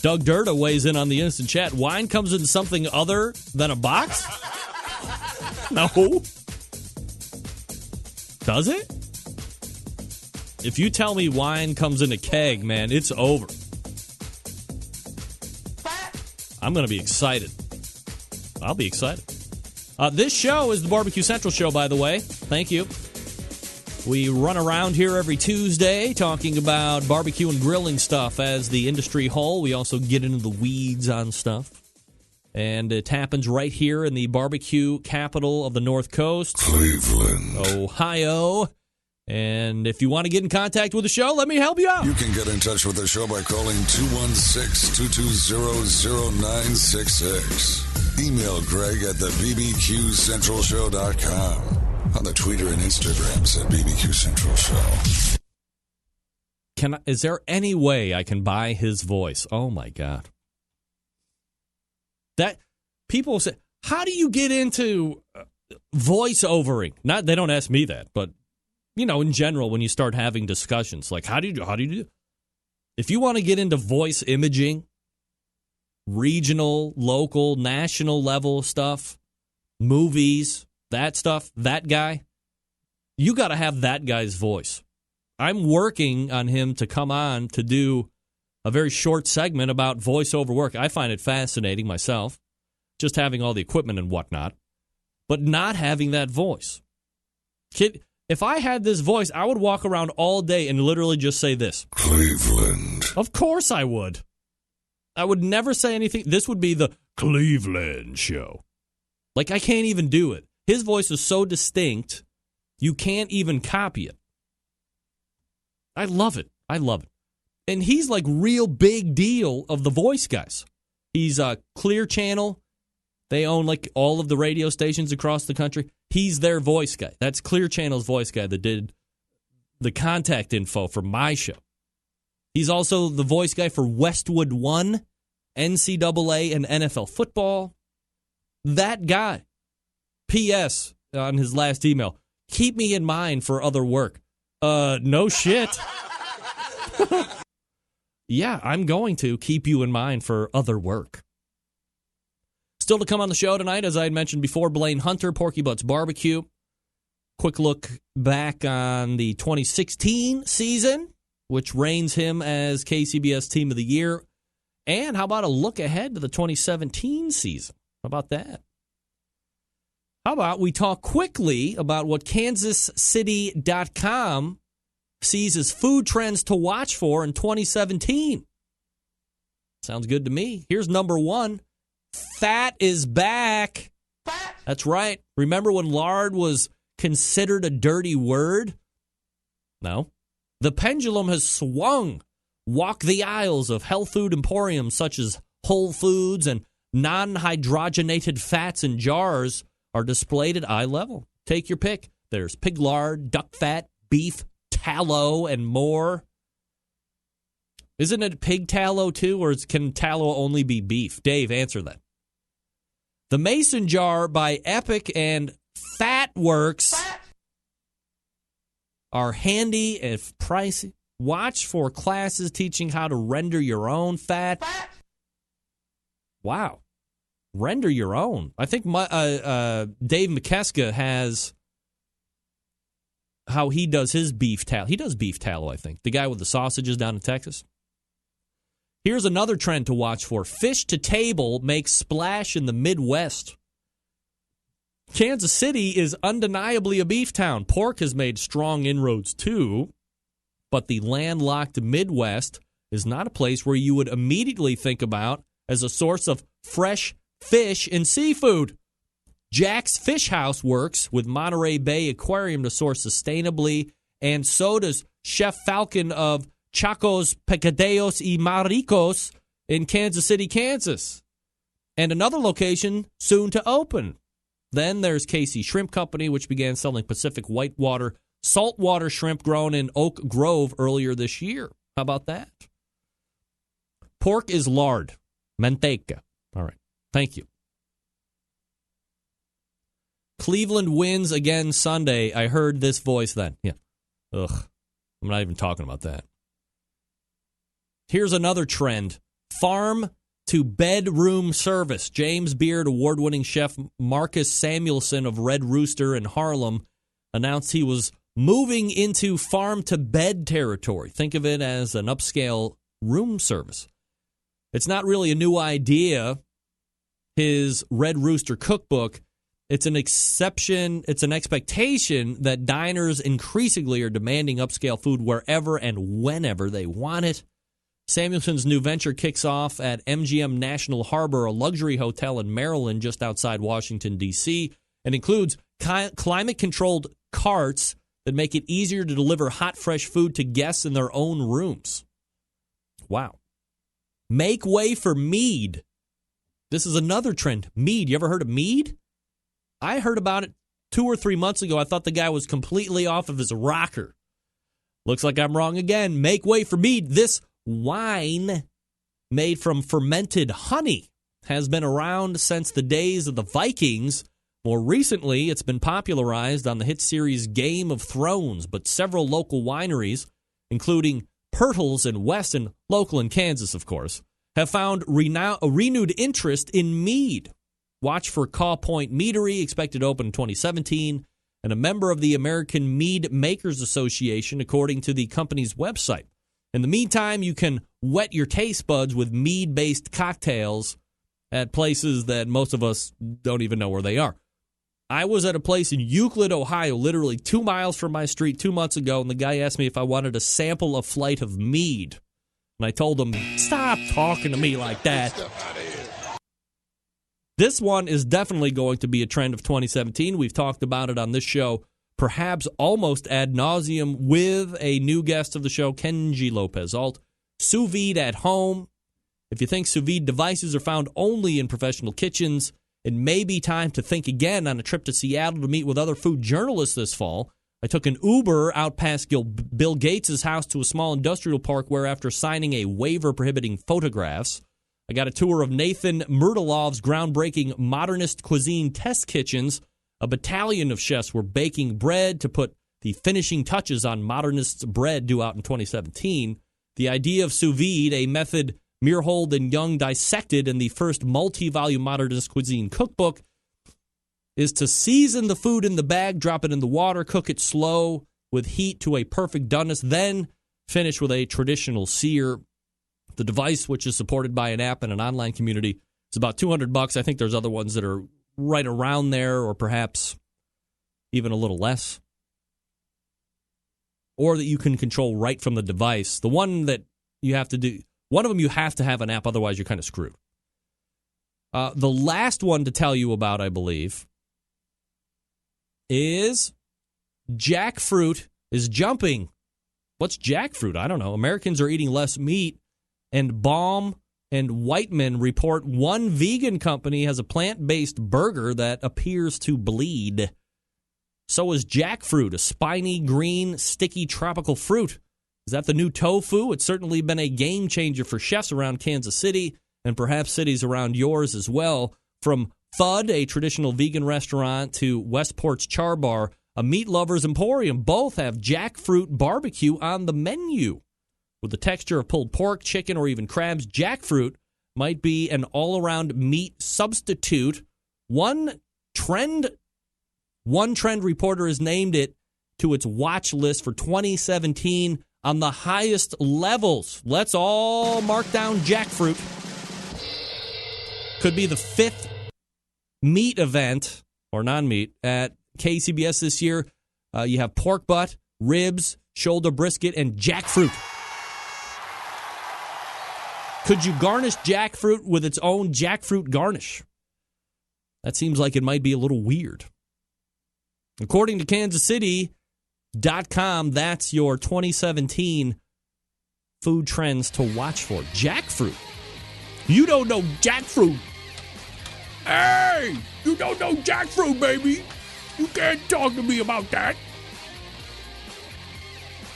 Doug Durda weighs in on the instant chat. Wine comes in something other than a box? No. Does it? If you tell me wine comes in a keg, man, it's over. I'm going to be excited. I'll be excited. This show is the BBQ Central Show, by the way. Thank you. We run around here every Tuesday talking about barbecue and grilling stuff as the industry whole. We also get into the weeds on stuff. And it happens right here in the barbecue capital of the North Coast, Cleveland, Ohio. And if you want to get in contact with the show, let me help you out. You can get in touch with the show by calling 216-220-0966. Email Greg at the BBQCentralShow.com. On the Twitter and Instagrams at BBQ Central Show. Is there any way I can buy his voice? Oh, my God. That people say, how do you get into voice-overing? Not, they don't ask me that, but, you know, in general, when you start having discussions, like, how do you do? If you want to get into voice imaging, regional, local, national level stuff, movies, that stuff, that guy, you got to have that guy's voice. I'm working on him to come on to do a very short segment about voiceover work. I find it fascinating myself, just having all the equipment and whatnot, but not having that voice. If I had this voice, I would walk around all day and literally just say this. Cleveland. Of course I would. I would never say anything. This would be the Cleveland show. Like, I can't even do it. His voice is so distinct, you can't even copy it. I love it. I love it. And he's like real big deal of the voice guys. He's a Clear Channel. They own like all of the radio stations across the country. He's their voice guy. That's Clear Channel's voice guy that did the contact info for my show. He's also the voice guy for Westwood One, NCAA, and NFL football. That guy. P.S. on his last email, keep me in mind for other work. No shit. Yeah, I'm going to keep you in mind for other work. Still to come on the show tonight, as I had mentioned before, Blane Hunter, Porky Butts BBQ. Quick look back on the 2016 season, which reigns him as KCBS Team of the Year. And how about a look ahead to the 2017 season? How about that? How about we talk quickly about what KansasCity.com sees as food trends to watch for in 2017? Sounds good to me. Here's number one. Fat is back. Fat. That's right. Remember when lard was considered a dirty word? No. The pendulum has swung. Walk the aisles of health food emporiums such as Whole Foods, and non-hydrogenated fats in jars are displayed at eye level. Take your pick. There's pig lard, duck fat, beef, tallow, and more. Isn't it pig tallow too, or can tallow only be beef? Dave, answer that. The Mason jar by Epic and Fatworks are handy and pricey. Watch for classes teaching how to render your own fat. Wow. Render your own. I think Dave McKeska has how he does his beef tallow. He does beef tallow, I think. The guy with the sausages down in Texas. Here's another trend to watch for. Fish to table makes splash in the Midwest. Kansas City is undeniably a beef town. Pork has made strong inroads too, but the landlocked Midwest is not a place where you would immediately think about as a source of fresh fish and seafood. Jack's Fish House works with Monterey Bay Aquarium to source sustainably, and so does Chef Falcon of Chacos, Pecadeos y Maricos in Kansas City, Kansas. And another location soon to open. Then there's KC Shrimp Company, which began selling Pacific whitewater saltwater shrimp grown in Oak Grove earlier this year. How about that? Pork is lard. Manteca. All right. Thank you. Cleveland wins again Sunday. I heard this voice then. Yeah. Ugh. I'm not even talking about that. Here's another trend. Farm to bedroom service. James Beard award-winning chef Marcus Samuelson of Red Rooster in Harlem announced he was moving into farm to bed territory. Think of it as an upscale room service. It's not really a new idea. His Red Rooster cookbook, it's an exception. It's an expectation that diners increasingly are demanding upscale food wherever and whenever they want it. Samuelson's new venture kicks off at MGM National Harbor, a luxury hotel in Maryland just outside Washington, D.C., and includes climate-controlled carts that make it easier to deliver hot, fresh food to guests in their own rooms. Wow. Make way for mead. This is another trend. Mead. You ever heard of mead? I heard about it 2 or 3 months ago. I thought the guy was completely off of his rocker. Looks like I'm wrong again. Make way for mead. This wine made from fermented honey has been around since the days of the Vikings. More recently, it's been popularized on the hit series Game of Thrones, but several local wineries, including Pirtles and West and local in Kansas, of course, have found a renewed interest in mead. Watch for Caw Point Meadery, expected to open in 2017, and a member of the American Mead Makers Association, according to the company's website. In the meantime, you can wet your taste buds with mead-based cocktails at places that most of us don't even know where they are. I was at a place in Euclid, Ohio, literally 2 miles from my street 2 months ago, and the guy asked me if I wanted to sample a flight of mead. And I told him, stop talking to me like that. This one is definitely going to be a trend of 2017. We've talked about it on this show, perhaps almost ad nauseum, with a new guest of the show, Kenji Lopez-Alt. Sous vide at home. If you think sous vide devices are found only in professional kitchens, it may be time to think again on a trip to Seattle to meet with other food journalists this fall. I took an Uber out past Bill Gates' house to a small industrial park where, after signing a waiver prohibiting photographs, I got a tour of Nathan Murtalov's groundbreaking modernist cuisine test kitchens. A battalion of chefs were baking bread to put the finishing touches on modernist's bread due out in 2017. The idea of sous vide, a method Meerhold and Young dissected in the first multi-volume modernist cuisine cookbook, is to season the food in the bag, drop it in the water, cook it slow with heat to a perfect doneness, then finish with a traditional sear. The device, which is supported by an app and an online community, is about $200. I think there's other ones that are right around there, or perhaps even a little less, or that you can control right from the device. The one that you have to do, one of them you have to have an app, otherwise you're kind of screwed. The last one to tell you about, I believe, is jackfruit is jumping. What's jackfruit? I don't know. Americans are eating less meat, and Baum and Whiteman report one vegan company has a plant-based burger that appears to bleed. So is jackfruit, a spiny, green, sticky tropical fruit. Is that the new tofu? It's certainly been a game changer for chefs around Kansas City, and perhaps cities around yours as well. From Thud, a traditional vegan restaurant, to Westport's Char Bar, a meat lover's emporium, both have jackfruit barbecue on the menu. With the texture of pulled pork, chicken, or even crabs, jackfruit might be an all-around meat substitute. One trend reporter has named it to its watch list for 2017 on the highest levels. Let's all mark down jackfruit. Could be the 5th meat event, or non-meat, at KCBS this year. You have pork butt, ribs, shoulder brisket, and jackfruit. Could you garnish jackfruit with its own jackfruit garnish? That seems like it might be a little weird. According to KansasCity.com, that's your 2017 food trends to watch for. Jackfruit. You don't know jackfruit. Hey, you don't know jackfruit, baby. You can't talk to me about that.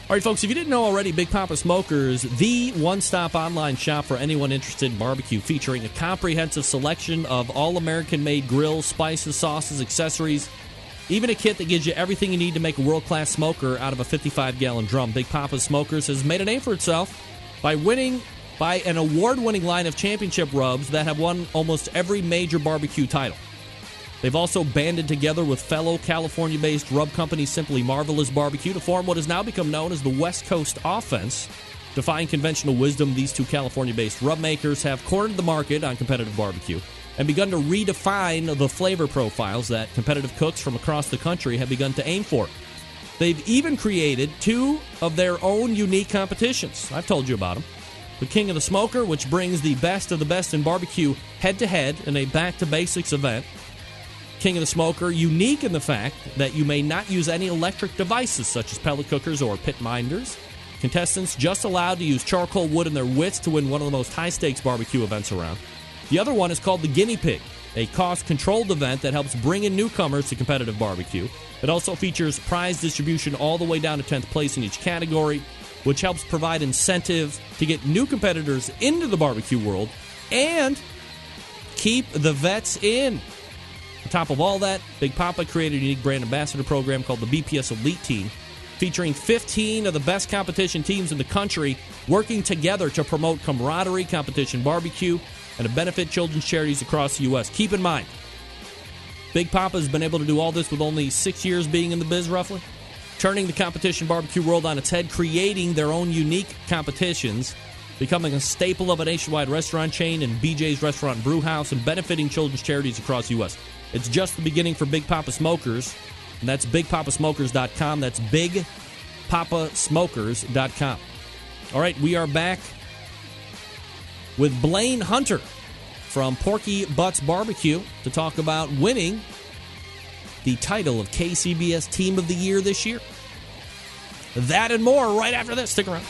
All right, folks, if you didn't know already, Big Papa Smokers, the one-stop online shop for anyone interested in barbecue, featuring a comprehensive selection of all-American-made grills, spices, sauces, accessories, even a kit that gives you everything you need to make a world-class smoker out of a 55-gallon drum. Big Papa Smokers has made a name for itself by an award-winning line of championship rubs that have won almost every major barbecue title. They've also banded together with fellow California-based rub company Simply Marvelous Barbecue to form what has now become known as the West Coast Offense. Defying conventional wisdom, these two California-based rub makers have cornered the market on competitive barbecue and begun to redefine the flavor profiles that competitive cooks from across the country have begun to aim for. They've even created 2 of their own unique competitions. I've told you about them. The King of the Smoker, which brings the best of the best in barbecue head-to-head in a back-to-basics event. King of the Smoker, unique in the fact that you may not use any electric devices such as pellet cookers or pit minders. Contestants just allowed to use charcoal wood and their wits to win one of the most high-stakes barbecue events around. The other one is called the Guinea Pig, a cost-controlled event that helps bring in newcomers to competitive barbecue. It also features prize distribution all the way down to 10th place in each category, which helps provide incentive to get new competitors into the barbecue world and keep the vets in. On top of all that, Big Papa created a unique brand ambassador program called the BPS Elite Team, featuring 15 of the best competition teams in the country working together to promote camaraderie, competition barbecue, and to benefit children's charities across the U.S. Keep in mind, Big Papa has been able to do all this with only 6 years being in the biz, roughly, turning the competition barbecue world on its head, creating their own unique competitions, becoming a staple of a nationwide restaurant chain and BJ's Restaurant and Brew House, and benefiting children's charities across the U.S. It's just the beginning for Big Papa Smokers, and that's BigPapaSmokers.com. That's BigPapaSmokers.com. All right, we are back with Blane Hunter from Porky Butts BBQ to talk about winning the title of KCBS Team of the Year this year. That and more right after this. Stick around.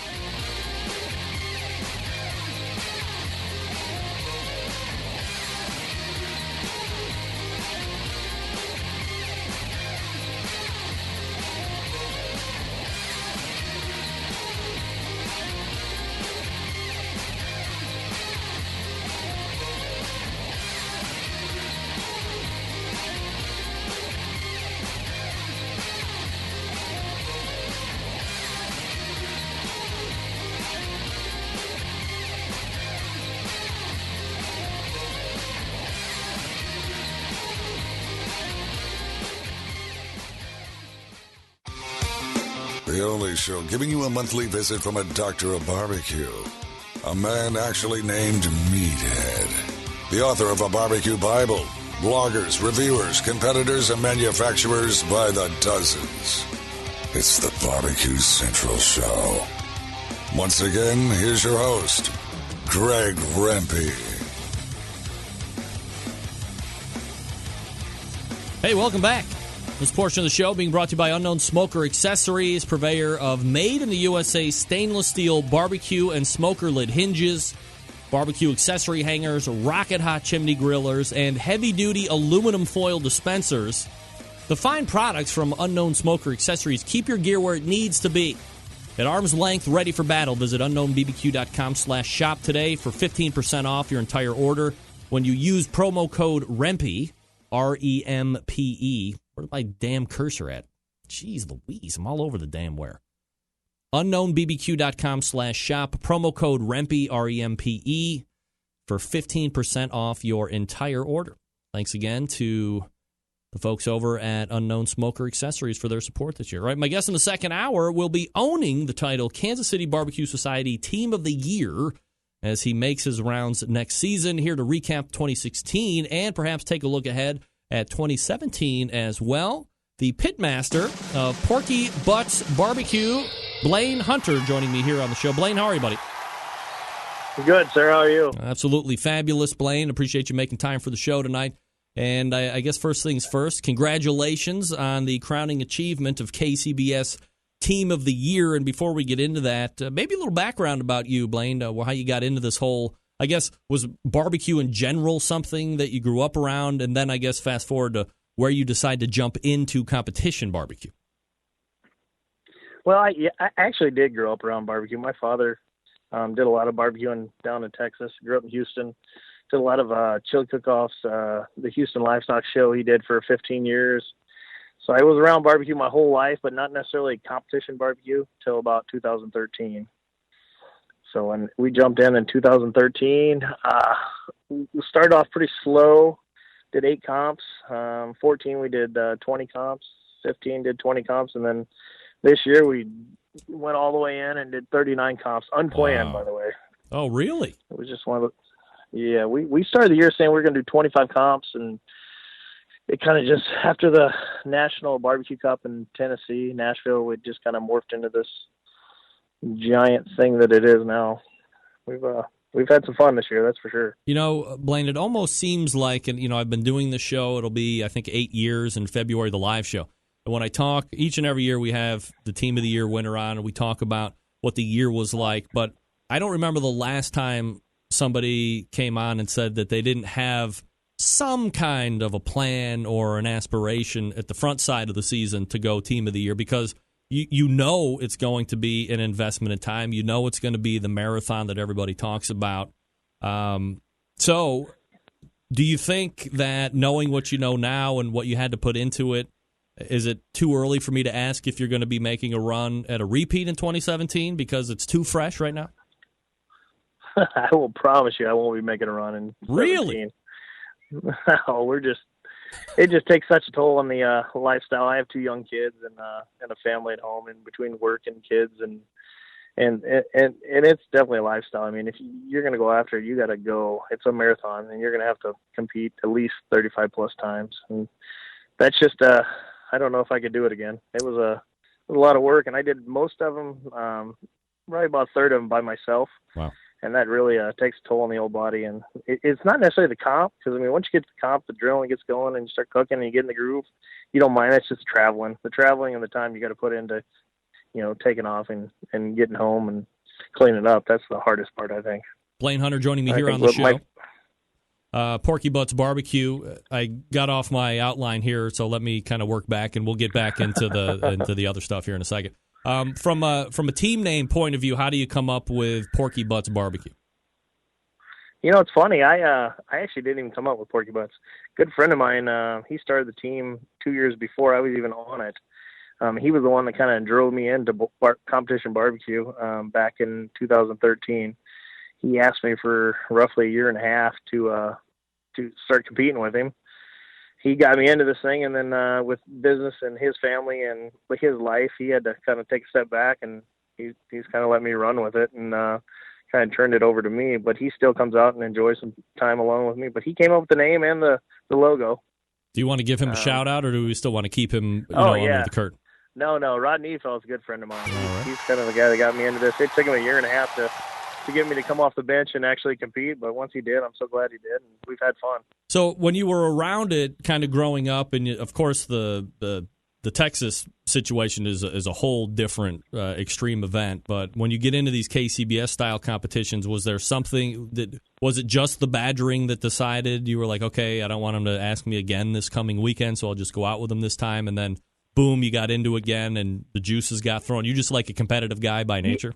The only show giving you a monthly visit from a doctor of barbecue. A man actually named Meathead. The author of a barbecue Bible. Bloggers, reviewers, competitors, and manufacturers by the dozens. It's the BBQ Central Show. Once again, here's your host, Greg Rempe. Hey, welcome back. This portion of the show being brought to you by Unknown Smoker Accessories, purveyor of made-in-the-USA stainless steel barbecue and smoker lid hinges, barbecue accessory hangers, rocket hot chimney grillers, and heavy-duty aluminum foil dispensers. The fine products from Unknown Smoker Accessories keep your gear where it needs to be. At arm's length, ready for battle, visit unknownbbq.com/shop today for 15% off your entire order when you use promo code REMPE, REMPE. Where's my damn cursor at? Jeez Louise, I'm all over the damn where. unknownbbq.com/shop, promo code REMPE, REMPE, for 15% off your entire order. Thanks again to the folks over at Unknown Smoker Accessories for their support this year. All right, my guest in the second hour will be owning the title Kansas City Barbecue Society Team of the Year as he makes his rounds next season. Here to recap 2016 and perhaps take a look ahead at 2017 as well. The pitmaster of Porky Butts BBQ, Blane Hunter, joining me here on the show. Blane, how are you, buddy? Good, sir. How are you? Absolutely fabulous, Blane. Appreciate you making time for the show tonight. And I guess first things first, congratulations on the crowning achievement of KCBS Team of the Year. And before we get into that, maybe a little background about you, Blane, how you got into this whole, I guess, was barbecue in general something that you grew up around? And then I guess fast forward to where you decide to jump into competition barbecue. Well, I actually did grow up around barbecue. My father did a lot of barbecuing down in Texas. Grew up in Houston. Did a lot of chili cook-offs. The Houston Livestock Show he did for 15 years. So I was around barbecue my whole life, but not necessarily competition barbecue till about 2013. So when we jumped in 2013, we started off pretty slow, did 8 comps. 14, we did 20 comps. 15 did 20 comps. And then this year we went all the way in and did 39 comps, unplanned, by the way. Oh, really? It was just one of the, yeah, we started the year saying we were going to do 25 comps, and it kind of just, after the National Barbecue Cup in Tennessee, Nashville, it just kind of morphed into this giant thing that it is now. We've had some fun this year, that's for sure. You know, Blane, it almost seems like, and I've been doing this show, it'll be, I think, 8 years in February, the live show. And when I talk, each and every year we have the Team of the Year winner on, and we talk about what the year was like. But I don't remember the last time somebody came on and said that they didn't have some kind of a plan or an aspiration at the front side of the season to go Team of the Year, because you know it's going to be an investment in time. You know it's going to be the marathon that everybody talks about. So do you think that, knowing what you know now and what you had to put into it, is it too early for me to ask if you're going to be making a run at a repeat in 2017 because it's too fresh right now? I will promise you I won't be making a run in 17. Really? No, it just takes such a toll on the lifestyle. I have 2 young kids and a family at home, and between work and kids and And it's definitely a lifestyle. I mean, if you're going to go after it, you got to go. It's a marathon, and you're going to have to compete at least 35 plus times. And that's just, I don't know if I could do it again. It was a lot of work, and I did most of them, probably about a third of them by myself. Wow. And that really takes a toll on the old body. And it's not necessarily the comp, because, I mean, once you get to the comp, the drilling gets going and you start cooking and you get in the groove, you don't mind. It's just traveling. The traveling and the time you got to put into, taking off and getting home and cleaning up. That's the hardest part, I think. Blane Hunter joining me here on the show. Porky Butts BBQ. I got off my outline here, so let me kind of work back, and we'll get back into the other stuff here in a second. From a team name point of view, how do you come up with Porky Butts BBQ? It's funny. I actually didn't even come up with Porky Butts. Good friend of mine, he started the team 2 years before I was even on it. He was the one that kind of drove me into competition barbecue back in 2013. He asked me for roughly a year and a half to start competing with him. He got me into this thing, and then with business and his family and with his life, he had to kind of take a step back, and he's kind of let me run with it and kind of turned it over to me. But he still comes out and enjoys some time alone with me. But he came up with the name and the logo. Do you want to give him a shout out, or do we still want to keep him under the curtain? No. Rod Nefeld's a good friend of mine. He's kind of the guy that got me into this. It took him a year and a half to get me to come off the bench and actually compete, but once he did, I'm so glad he did, and we've had fun. So when you were around it, kind of growing up, and of course the Texas situation is a whole different extreme event, but when you get into these KCBS style competitions, was there something was it just the badgering that decided you were like, okay, I don't want him to ask me again this coming weekend, so I'll just go out with him this time, and then boom, you got into it again, and the juices got thrown. You just like a competitive guy by nature?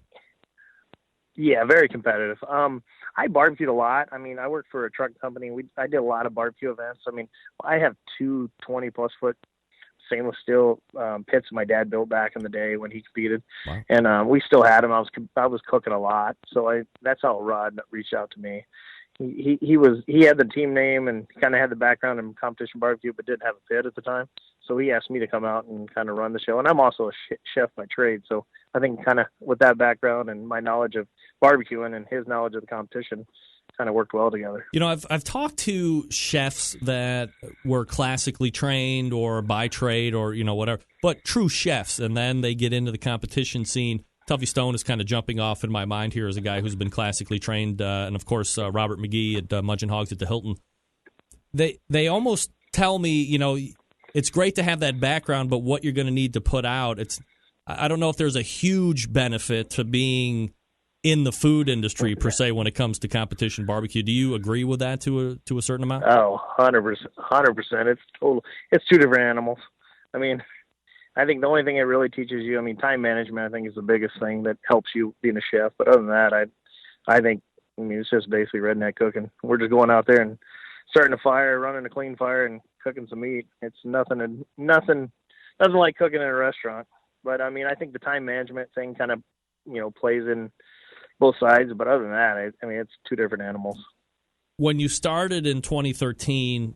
Yeah, very competitive. I barbecued a lot. I mean, I worked for a truck company. I did a lot of barbecue events. I mean, I have 2 20-plus foot stainless steel pits my dad built back in the day when he competed. Wow. And we still had them. I was cooking a lot. So that's how Rod reached out to me. He had the team name and kind of had the background in competition barbecue, but didn't have a pit at the time. So he asked me to come out and kind of run the show. And I'm also a chef by trade. So I think kind of with that background and my knowledge of barbecuing and his knowledge of the competition kind of worked well together. I've talked to chefs that were classically trained or by trade or, whatever, but true chefs. And then they get into the competition scene. Tuffy Stone is kind of jumping off in my mind here as a guy who's been classically trained. And, of course, Robert McGee at Mudgeon Hogs at the Hilton. They almost tell me, it's great to have that background, but what you're going to need to put out, I don't know if there's a huge benefit to being in the food industry, per se, when it comes to competition barbecue. Do you agree with that to a certain amount? Oh, 100%. It's two different animals. I mean, I think the only thing it really teaches you, time management, I think, is the biggest thing that helps you being a chef. But other than that, I think it's just basically redneck cooking. We're just going out there and starting a fire, running a clean fire, and cooking some meat. It's nothing like cooking in a restaurant. But I think the time management thing kind of, plays in both sides. But other than that, it's two different animals. When you started in 2013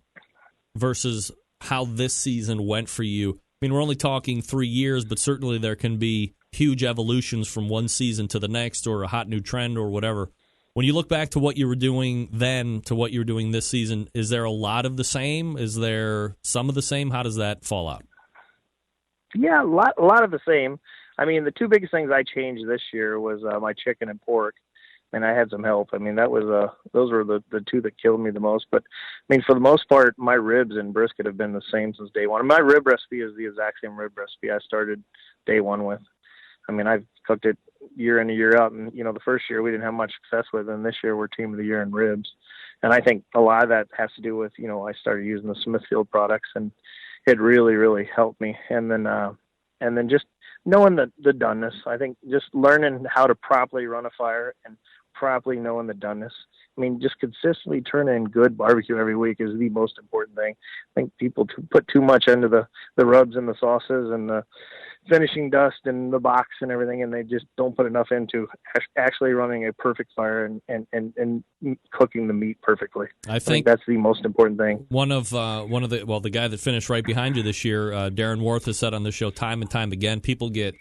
versus how this season went for you, we're only talking 3 years, but certainly there can be huge evolutions from one season to the next, or a hot new trend or whatever. When you look back to what you were doing then to what you're doing this season, is there a lot of the same? Is there some of the same? How does that fall out? Yeah, a lot of the same. The two biggest things I changed this year was my chicken and pork, and I had some help. That was those were the two that killed me the most. But for the most part, my ribs and brisket have been the same since day one. My rib recipe is the exact same rib recipe I started day one with. I've cooked it year in and year out, and the first year we didn't have much success with, and this year we're team of the year in ribs. And I think a lot of that has to do with I started using the Smithfield products, and it really, really helped me. And then just knowing the doneness. I think just learning how to properly run a fire and properly knowing the doneness. Just consistently turning in good barbecue every week is the most important thing. I think people put too much into the rubs and the sauces and the finishing dust and the box and everything, and they just don't put enough into actually running a perfect fire and cooking the meat perfectly. I think that's the most important thing. One of the guy that finished right behind you this year, Darren Worth, has said on this show time and time again, people get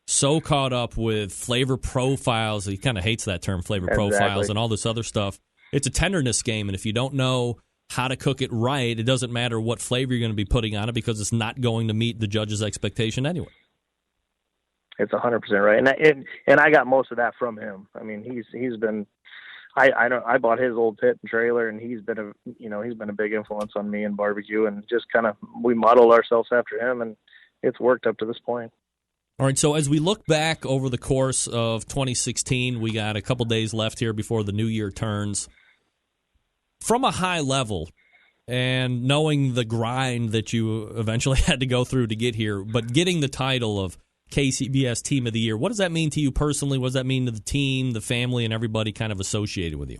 so caught up with flavor profiles. He kind of hates that term, flavor profiles, and all this other stuff. It's a tenderness game, and if you don't know how to cook it right, it doesn't matter what flavor you're going to be putting on it because it's not going to meet the judge's expectation anyway. It's 100% right, and I got most of that from him. I mean, he's been. I bought his old pit and trailer, and he's been a big influence on me in barbecue, and just kind of we modeled ourselves after him, and it's worked up to this point. All right, so as we look back over the course of 2016, we got a couple days left here before the new year turns. From a high level, and knowing the grind that you eventually had to go through to get here, but getting the title of KCBS Team of the Year, what does that mean to you personally? What does that mean to the team, the family, and everybody kind of associated with you?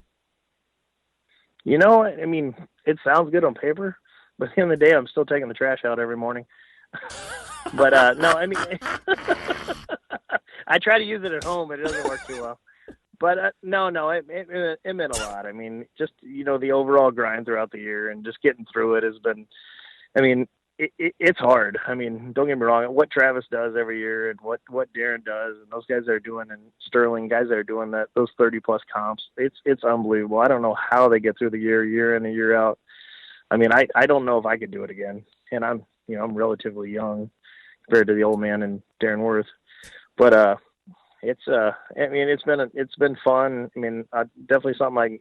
You know, I mean, it sounds good on paper, but at the end of the day, I'm still taking the trash out every morning. But no, I mean, I try to use it at home, but it doesn't work too well. But no, it meant a lot. I mean, just, the overall grind throughout the year and just getting through it has been, I mean, it's hard. I mean, don't get me wrong. What Travis does every year and what Darren does and those guys that are doing, and Sterling, guys that are doing those 30-plus comps, it's unbelievable. I don't know how they get through the year in and year out. I mean, I don't know if I could do it again. And I'm relatively young compared to the old man and Darren Worth. But it's been fun. I mean, definitely something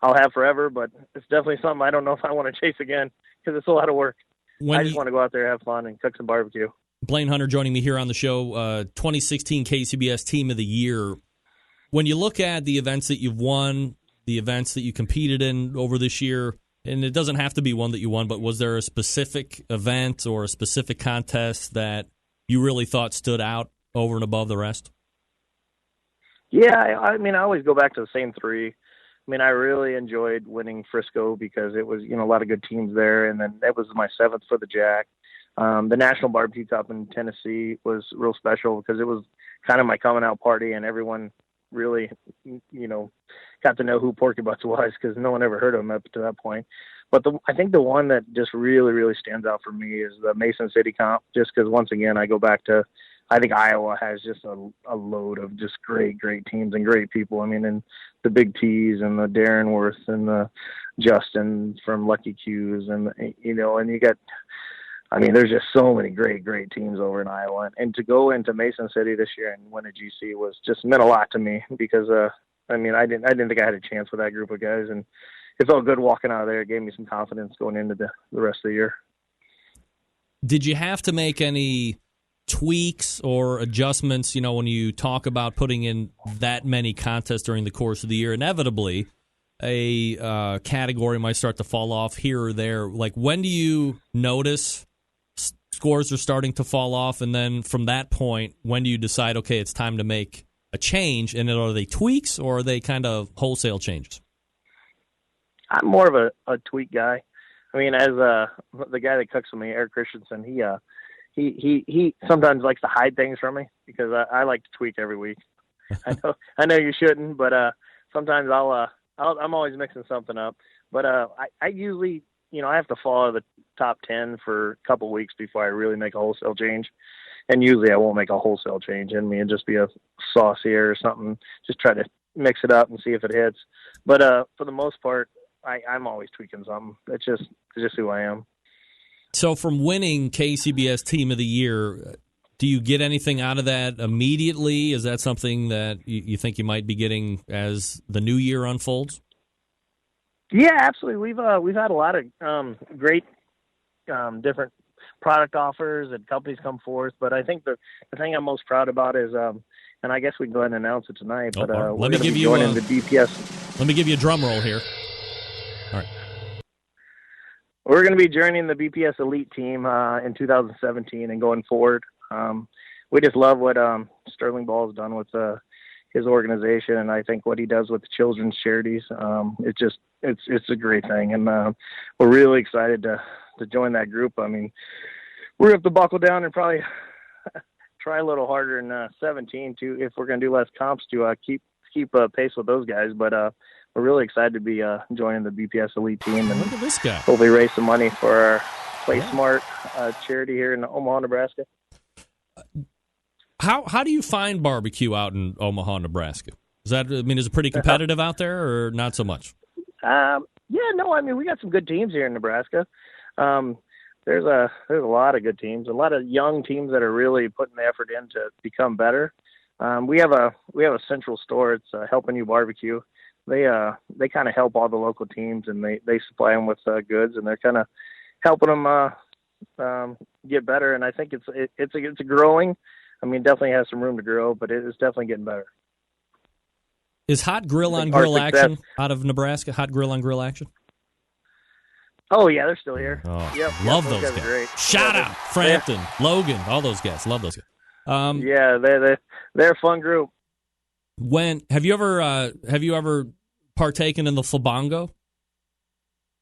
I'll have forever, but it's definitely something I don't know if I want to chase again because it's a lot of work. I just want to go out there, have fun, and cook some barbecue. Blane Hunter joining me here on the show, 2016 KCBS Team of the Year. When you look at the events that you've won, the events that you competed in over this year, and it doesn't have to be one that you won, but was there a specific event or a specific contest that you really thought stood out over and above the rest? Yeah, I mean, I always go back to the same three. I mean, I really enjoyed winning Frisco because it was, a lot of good teams there. And then that was my 7th for the Jack. The National Barbecue Cup in Tennessee was real special because it was kind of my coming out party, and everyone really, got to know who Porky Butts was because no one ever heard of him up to that point. But I think the one that just really, really stands out for me is the Mason City Comp, just because once again, I go back to, I think Iowa has just a load of just great teams and great people. I mean, and the Big T's and the Darren Worth and the Justin from Lucky Q's and, and you got, I mean, there's just so many great teams over in Iowa. And to go into Mason City this year and win a GC was just meant a lot to me because, I mean, I didn't think I had a chance with that group of guys, and it felt good walking out of there. It gave me some confidence going into the rest of the year. Did you have to make any tweaks or adjustments, when you talk about putting in that many contests during the course of the year? Inevitably, a category might start to fall off here or there. Like, when do you notice scores are starting to fall off? And then from that point, when do you decide, okay, it's time to make a change? And are they tweaks or are they kind of wholesale changes? I'm more of a tweak guy. I mean, as the guy that cooks with me, Eric Christensen, he sometimes likes to hide things from me because I like to tweak every week. I know you shouldn't, but sometimes I'm always mixing something up. But I usually, I have to follow the top 10 for a couple weeks before I really make a wholesale change. And usually I won't make a wholesale change in me and just be a sauce here or something. Just try to mix it up and see if it hits. But for the most part, I'm always tweaking something. It's just who I am. So from winning KCBS Team of the Year, do you get anything out of that immediately? Is that something that you think you might be getting as the new year unfolds? Yeah, absolutely. We've had a lot of great different product offers and companies come forth. But I think the thing I'm most proud about is, and I guess we can go ahead and announce it tonight. But let me give you the BPS. Let me give you a drum roll here. All right. We're going to be joining the BPS Elite Team in 2017 and going forward. We just love what Sterling Ball has done with his organization, and I think what he does with the children's charities. It's a great thing, and we're really excited to join that group. I mean, we're going to have to buckle down and probably try a little harder in 17 too, if we're going to do less comps to keep pace with those guys. But we're really excited to be joining the BPS Elite Team and look at this guy. Hopefully raise some money for our Play Smart charity here in Omaha, Nebraska. How do you find barbecue out in Omaha, Nebraska? Is it pretty competitive out there, or not so much? We got some good teams here in Nebraska. There's a lot of good teams, a lot of young teams that are really putting the effort in to become better. We have a central store. It's Helping You Barbecue. They kind of help all the local teams, and they supply them with goods, and they're kind of helping them get better. And I think it's growing. Definitely has some room to grow, but it is definitely getting better. Is Hot Grill on Grill action out of Nebraska? Hot Grill on Grill action? Oh, yeah, they're still here. Oh, yep, love those guys. Great. Shout out Frampton, Logan, all those guys. Love those guys. They're a fun group. Have you ever partaken in the flabango?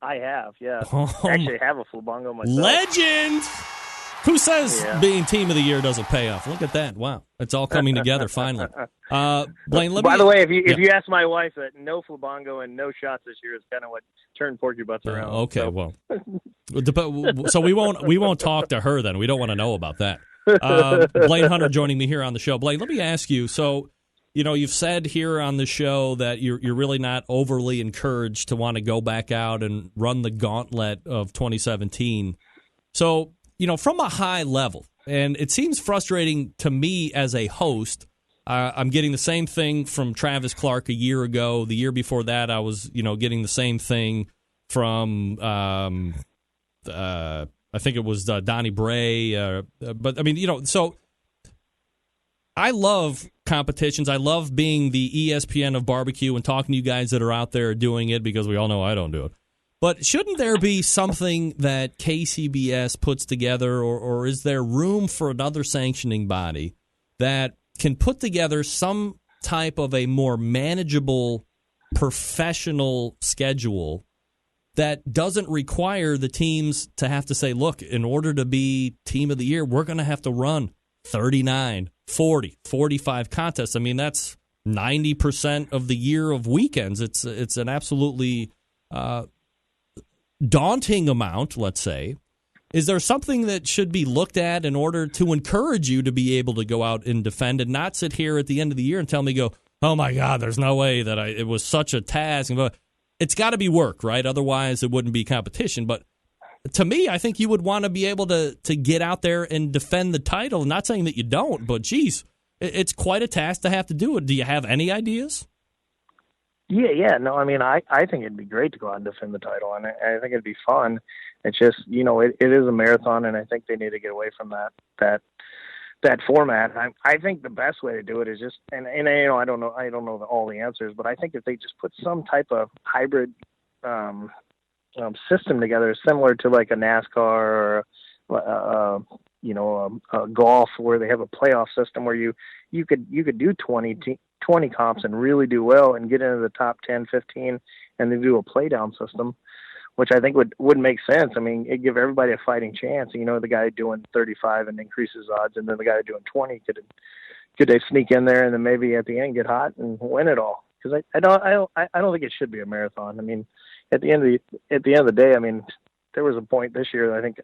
I have, yeah. Oh, actually have a flabango myself. Legend! Who says being team of the year doesn't pay off? Look at that. Wow. It's all coming together finally. Blane, By the way, if you ask my wife, that no flabango and no shots this year is kind of what turned Porky Butts around. Okay, so. Well. So we won't talk to her then. We don't want to know about that. Blane Hunter joining me here on the show. Blane, let me ask you, so you've said here on the show that you're really not overly encouraged to want to go back out and run the gauntlet of 2017. So, from a high level, and it seems frustrating to me as a host, I'm getting the same thing from Travis Clark a year ago. The year before that, I was, getting the same thing from, I think it was Donnie Bray. But, so I love competitions. I love being the ESPN of barbecue and talking to you guys that are out there doing it, because we all know I don't do it. But shouldn't there be something that KCBS puts together, or is there room for another sanctioning body that can put together some type of a more manageable, professional schedule that doesn't require the teams to have to say, look, in order to be team of the year, we're going to have to run 39, 40, 45 contests. That's 90% of the year of weekends. It's an absolutely daunting amount, let's say. Is there something that should be looked at in order to encourage you to be able to go out and defend and not sit here at the end of the year and tell me, oh my God, there's no way that it was such a task. It's got to be work, right? Otherwise it wouldn't be competition. But to me, I think you would want to be able to get out there and defend the title. Not saying that you don't, but geez, it's quite a task to have to do it. Do you have any ideas? Yeah. No, I think it'd be great to go out and defend the title, and I think it'd be fun. It's just, it is a marathon, and I think they need to get away from that format. I think the best way to do it is just, and I don't know all the answers, but I think if they just put some type of hybrid system together, similar to like a NASCAR or a golf, where they have a playoff system where you could do 20 comps and really do well and get into the top 10, 15, and then do a play down system, which I think would make sense. It'd give everybody a fighting chance. The guy doing 35 and increases odds, and then the guy doing 20 could they sneak in there and then maybe at the end get hot and win it all? Because I don't think it should be a marathon. At the end of the day, there was a point this year that I think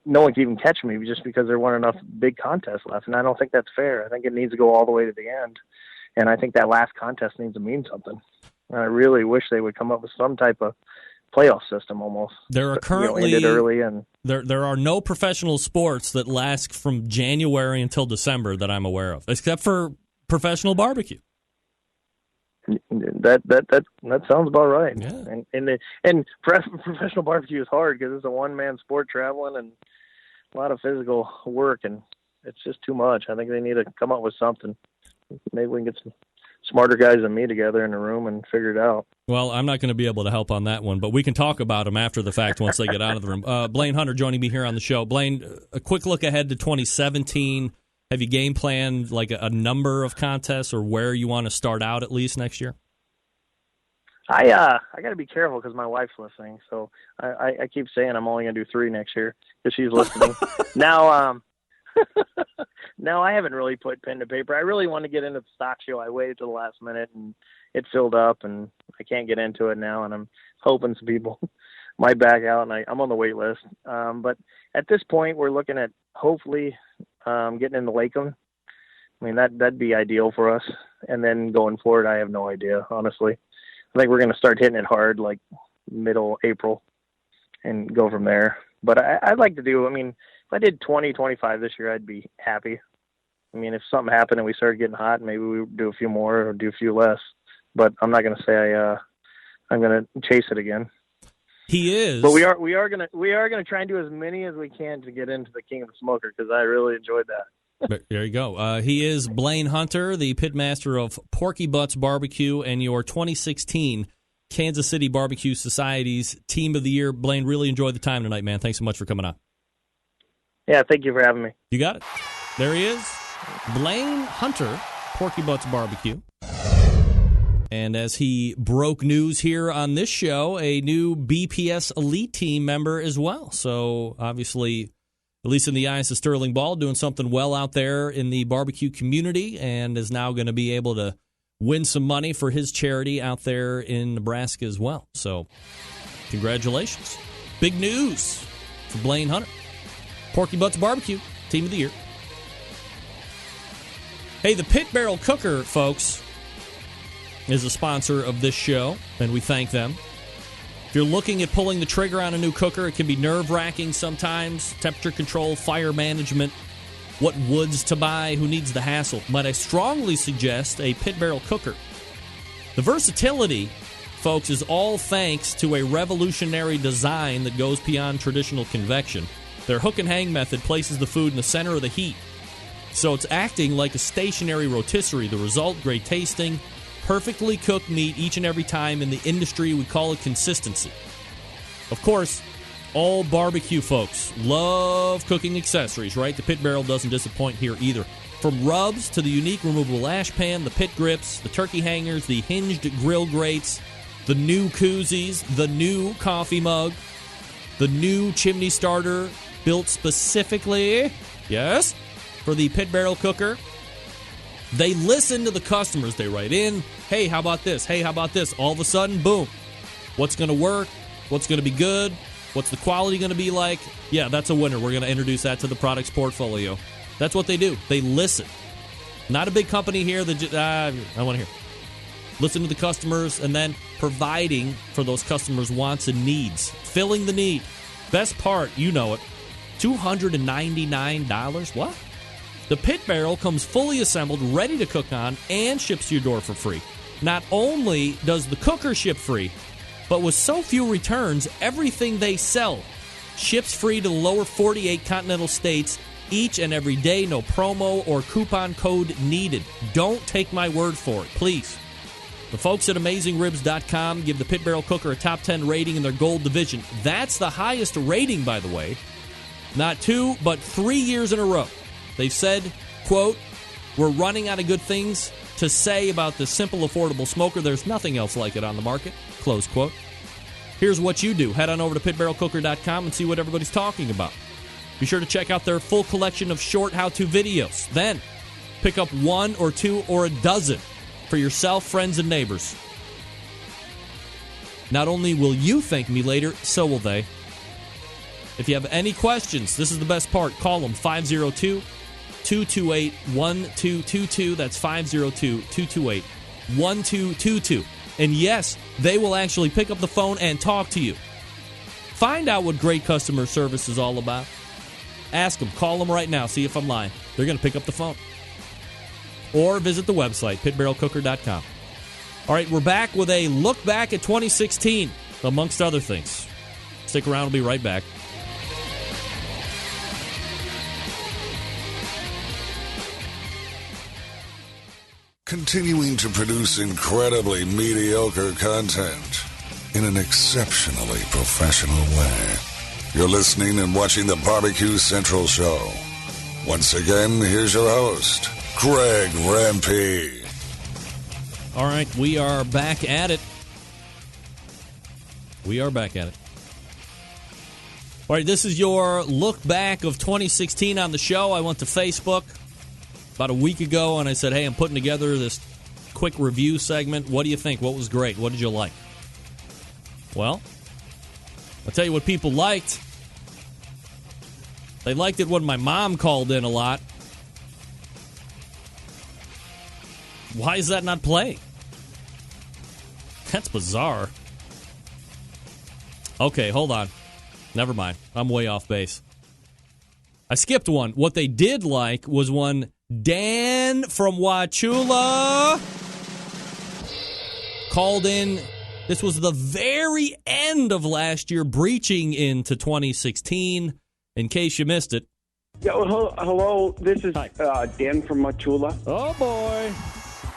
no one can even catch me just because there weren't enough big contests left, and I don't think that's fair. I think it needs to go all the way to the end, and I think that last contest needs to mean something. And I really wish they would come up with some type of playoff system almost. There are currently ended early, and there are no professional sports that last from January until December that I'm aware of, except for professional barbecue. That sounds about right. Yeah. And professional barbecue is hard because it's a one-man sport, traveling and a lot of physical work, and it's just too much. I think they need to come up with something. Maybe we can get some smarter guys than me together in a room and figure it out. Well, I'm not going to be able to help on that one, but we can talk about them after the fact once they get out of the room. Blane Hunter joining me here on the show. Blane, a quick look ahead to 2017. Have you game planned like a number of contests or where you want to start out at least next year? I got to be careful because my wife's listening. So I keep saying I'm only going to do 3 next year because she's listening. Now I haven't really put pen to paper. I really want to get into the stock show. I waited till the last minute and it filled up and I can't get into it now. And I'm hoping some people might back out, and I'm on the wait list. But at this point, we're looking at hopefully getting into Lakeland I mean, that'd be ideal for us. And then going forward, I have no idea, honestly. I think we're going to start hitting it hard like middle April and go from there. But I'd like to do, I mean, if I did 20, 25 this year, I'd be happy. I mean, if something happened and we started getting hot, maybe we would do a few more or do a few less. But I'm not going to say I'm going to chase it again. He is. But we are going to try and do as many as we can to get into the King of the Smoker, because I really enjoyed that. There you go. He is Blane Hunter, the pitmaster of Porky Butts BBQ and your 2016 Kansas City Barbecue Society's Team of the Year. Blane, really enjoyed the time tonight, man. Thanks so much for coming on. Yeah, thank you for having me. You got it. There he is, Blane Hunter, Porky Butts BBQ. And as he broke news here on this show, a new BPS Elite Team member as well. So obviously, at least in the eyes of Sterling Ball, doing something well out there in the barbecue community, and is now going to be able to win some money for his charity out there in Nebraska as well. So congratulations. Big news for Blane Hunter. Porky Butts BBQ, Team of the Year. Hey, the Pit Barrel Cooker, folks, is a sponsor of this show, and we thank them. If you're looking at pulling the trigger on a new cooker, it can be nerve-wracking sometimes. Temperature control, fire management, what woods to buy, who needs the hassle. But I strongly suggest a Pit Barrel Cooker. The versatility, folks, is all thanks to a revolutionary design that goes beyond traditional convection. Their hook and hang method places the food in the center of the heat, so it's acting like a stationary rotisserie. The result, great tasting, perfectly cooked meat each and every time. In the industry, we call it consistency. Of course, all barbecue folks love cooking accessories, right? The Pit Barrel doesn't disappoint here either. From rubs to the unique removable ash pan, the pit grips, the turkey hangers, the hinged grill grates, the new koozies, the new coffee mug, the new chimney starter built specifically, yes, for the Pit Barrel Cooker. They listen to the customers. They write in, hey, how about this? Hey, how about this? All of a sudden, boom. What's going to work? What's going to be good? What's the quality going to be like? Yeah, that's a winner. We're going to introduce that to the products portfolio. That's what they do. They listen. Not a big company here that just, I want to hear. Listen to the customers and then providing for those customers' wants and needs. Filling the need. Best part, you know it, $299. What? The Pit Barrel comes fully assembled, ready to cook on, and ships to your door for free. Not only does the cooker ship free, but with so few returns, everything they sell ships free to the lower 48 continental states each and every day. No promo or coupon code needed. Don't take my word for it, please. The folks at AmazingRibs.com give the Pit Barrel Cooker a top 10 rating in their gold division. That's the highest rating, by the way. Not 2, but 3 years in a row. They've said, quote, we're running out of good things to say about this simple, affordable smoker. There's nothing else like it on the market, close quote. Here's what you do. Head on over to pitbarrelcooker.com and see what everybody's talking about. Be sure to check out their full collection of short how-to videos. Then, pick up 1 or 2 or a dozen for yourself, friends, and neighbors. Not only will you thank me later, so will they. If you have any questions, this is the best part. Call them 502-228-1222. That's 502-228-1222. And yes, they will actually pick up the phone and talk to you. Find out what great customer service is all about. Ask them. Call them right now. See if I'm lying. They're going to pick up the phone. Or visit the website, pitbarrelcooker.com. All right, we're back with a look back at 2016, amongst other things. Stick around. We'll be right back. Continuing to produce incredibly mediocre content in an exceptionally professional way. You're listening and watching the BBQ Central Show. Once again, here's your host, Greg Rempe. All right, we are back at it. All right, this is your look back of 2016 on the show. I went to Facebook about a week ago, and I said, hey, I'm putting together this quick review segment. What do you think? What was great? What did you like? Well, I'll tell you what people liked. They liked it when my mom called in a lot. Why is that not playing? That's bizarre. Okay, hold on. Never mind. I'm way off base. I skipped one. What they did like was one Dan from Wachula called in. This was the very end of last year, breaching into 2016. In case you missed it. Yeah, well, hello. This is Dan from Wachula. Oh, boy.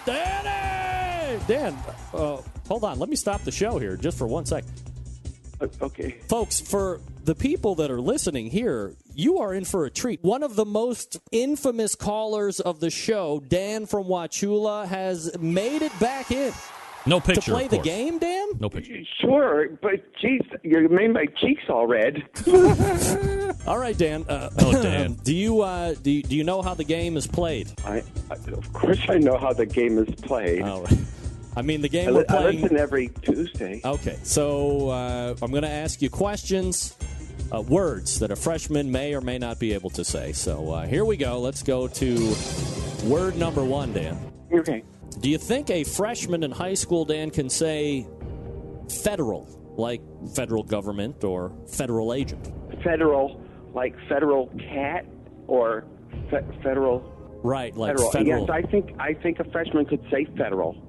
Danny! Dan, hold on. Let me stop the show here just for 1 second. Okay. Folks, for the people that are listening here, you are in for a treat. One of the most infamous callers of the show, Dan from Wachula, has made it back in. No picture, to play the game, Dan? No picture. Sure, but geez, you made my cheeks all red. All right, Dan. Dan. Do you know how the game is played? Of course I know how the game is played. All right. I mean, the game we're playing... I listen every Tuesday. Okay, so I'm going to ask you questions, words that a freshman may or may not be able to say. So here we go. Let's go to word number 1, Dan. Okay. Do you think a freshman in high school, Dan, can say federal, like federal government or federal agent? Federal, like federal cat or federal... Right, like federal. Yes, I think a freshman could say federal.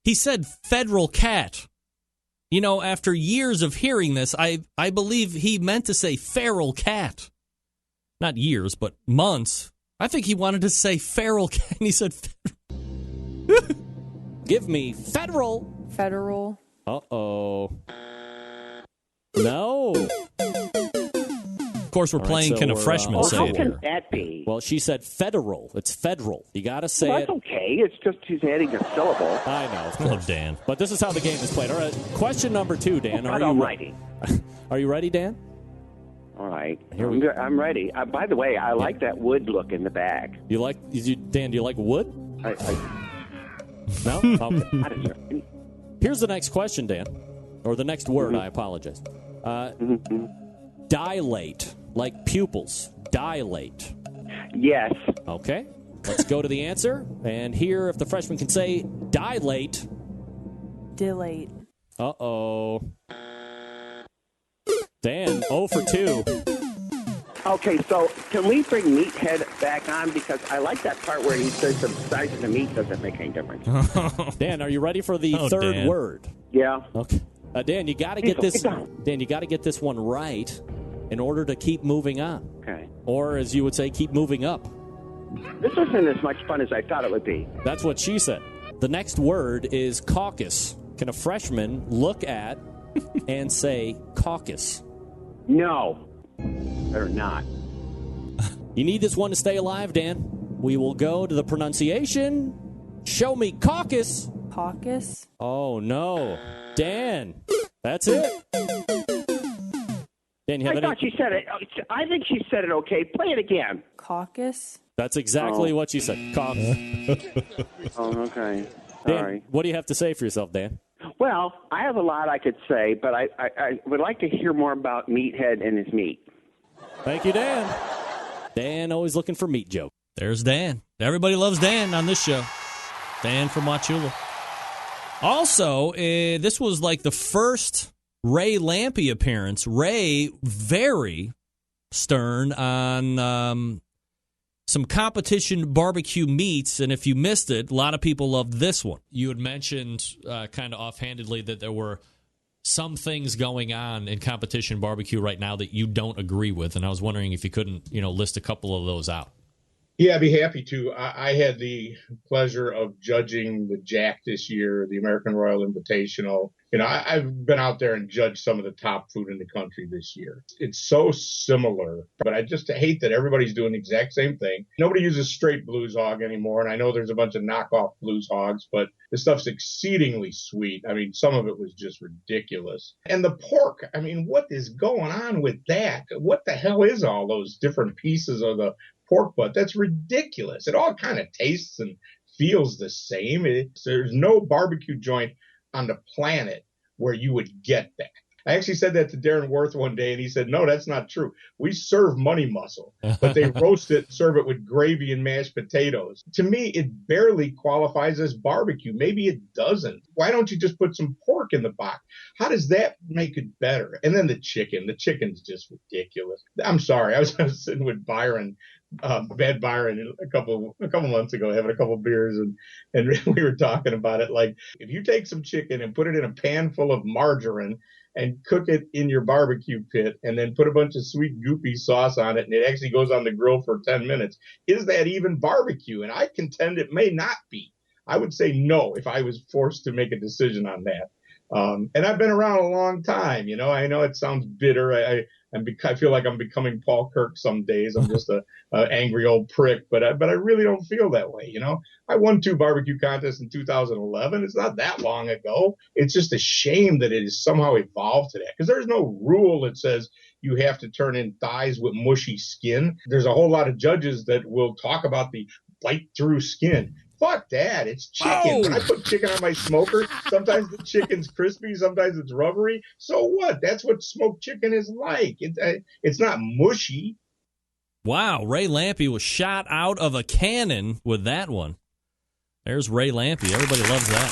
He said federal cat. You know, after years of hearing this, I believe he meant to say feral cat. Not years, but months. I think he wanted to say feral cat, and he said federal. Give me federal. Federal. Uh-oh. No. Of course, we're playing Can a Freshman Say It? How can that be? Well, she said federal. It's federal. You got to say it. That's okay. It's just he's adding a syllable. I know. Of course. Dan. But this is how the game is played. All right. Question number 2, Dan. Are you ready? Are you ready, Dan? All right. I'm ready. By the way, I like that wood look in the bag. You like, Dan, do you like wood? No? Okay. Here's the next question, Dan. Or the next word, I apologize. Dilate, like pupils. Dilate. Yes. Okay. Let's go to the answer. And here, if the freshman can say dilate. Dilate. Uh-oh. Dan, 0 for 2. Okay, so can we bring Meathead back on? Because I like that part where he says the size of the meat doesn't make any difference. Dan, are you ready for the third word? Yeah. Okay. Dan, you got to get this. Dan, you got to get this one right in order to keep moving on. Okay. Or, as you would say, keep moving up. This wasn't as much fun as I thought it would be. That's what she said. The next word is caucus. Can a freshman look at and say caucus? No. Better not. You need this one to stay alive, Dan. We will go to the pronunciation. Show me caucus. Caucus? Oh, no. Dan, that's it. Dan, you have thought she said it. I think she said it okay. Play it again. Caucus? That's exactly what she said. Caucus. Okay. Dan, Sorry. what do you have to say for yourself, Dan? Well, I have a lot I could say, but I would like to hear more about Meathead and his meat. Thank you, Dan. Dan always looking for meat joke. There's Dan. Everybody loves Dan on this show. Dan from Wachula. Also, this was like the first Ray Lampe appearance. Ray, very stern on some competition barbecue meats, and if you missed it, a lot of people loved this one. You had mentioned kind of offhandedly that there were some things going on in competition barbecue right now that you don't agree with, and I was wondering if you couldn't, list a couple of those out. Yeah, I'd be happy to. I had the pleasure of judging the Jack this year, the American Royal Invitational. I've been out there and judged some of the top food in the country this year. It's so similar, but I just hate that everybody's doing the exact same thing. Nobody uses straight blues hog anymore, and I know there's a bunch of knockoff blues hogs, but the stuff's exceedingly sweet. I mean, some of it was just ridiculous. And the pork, I mean, what is going on with that? What the hell is all those different pieces of the pork butt? That's ridiculous. It all kind of tastes and feels the same. There's no barbecue joint on the planet where you would get that. I actually said that to Darren Worth one day, and he said, no, that's not true. We serve money muscle, but they roast it, serve it with gravy and mashed potatoes. To me, it barely qualifies as barbecue. Maybe it doesn't. Why don't you just put some pork in the box? How does that make it better? And then the chicken. The chicken's just ridiculous. I'm sorry. I was sitting with Byron, Bad Byron, a couple months ago, having a couple beers, and we were talking about it. Like, if you take some chicken and put it in a pan full of margarine and cook it in your barbecue pit and then put a bunch of sweet goopy sauce on it and it actually goes on the grill for 10 minutes, is that even barbecue? And I contend it may not be. I would say no if I was forced to make a decision on that. And I've been around a long time. You know, I know it sounds bitter. I feel like I'm becoming Paul Kirk some days. I'm just a angry old prick, but I really don't feel that way. You know, I won 2 barbecue contests in 2011. It's not that long ago. It's just a shame that it has somehow evolved to that, because there's no rule that says you have to turn in thighs with mushy skin. There's a whole lot of judges that will talk about the bite through skin. Fuck that. It's chicken. Oh. When I put chicken on my smoker, sometimes the chicken's crispy, sometimes it's rubbery. So what? That's what smoked chicken is like. It's not mushy. Wow, Ray Lampe was shot out of a cannon with that one. There's Ray Lampe. Everybody loves that.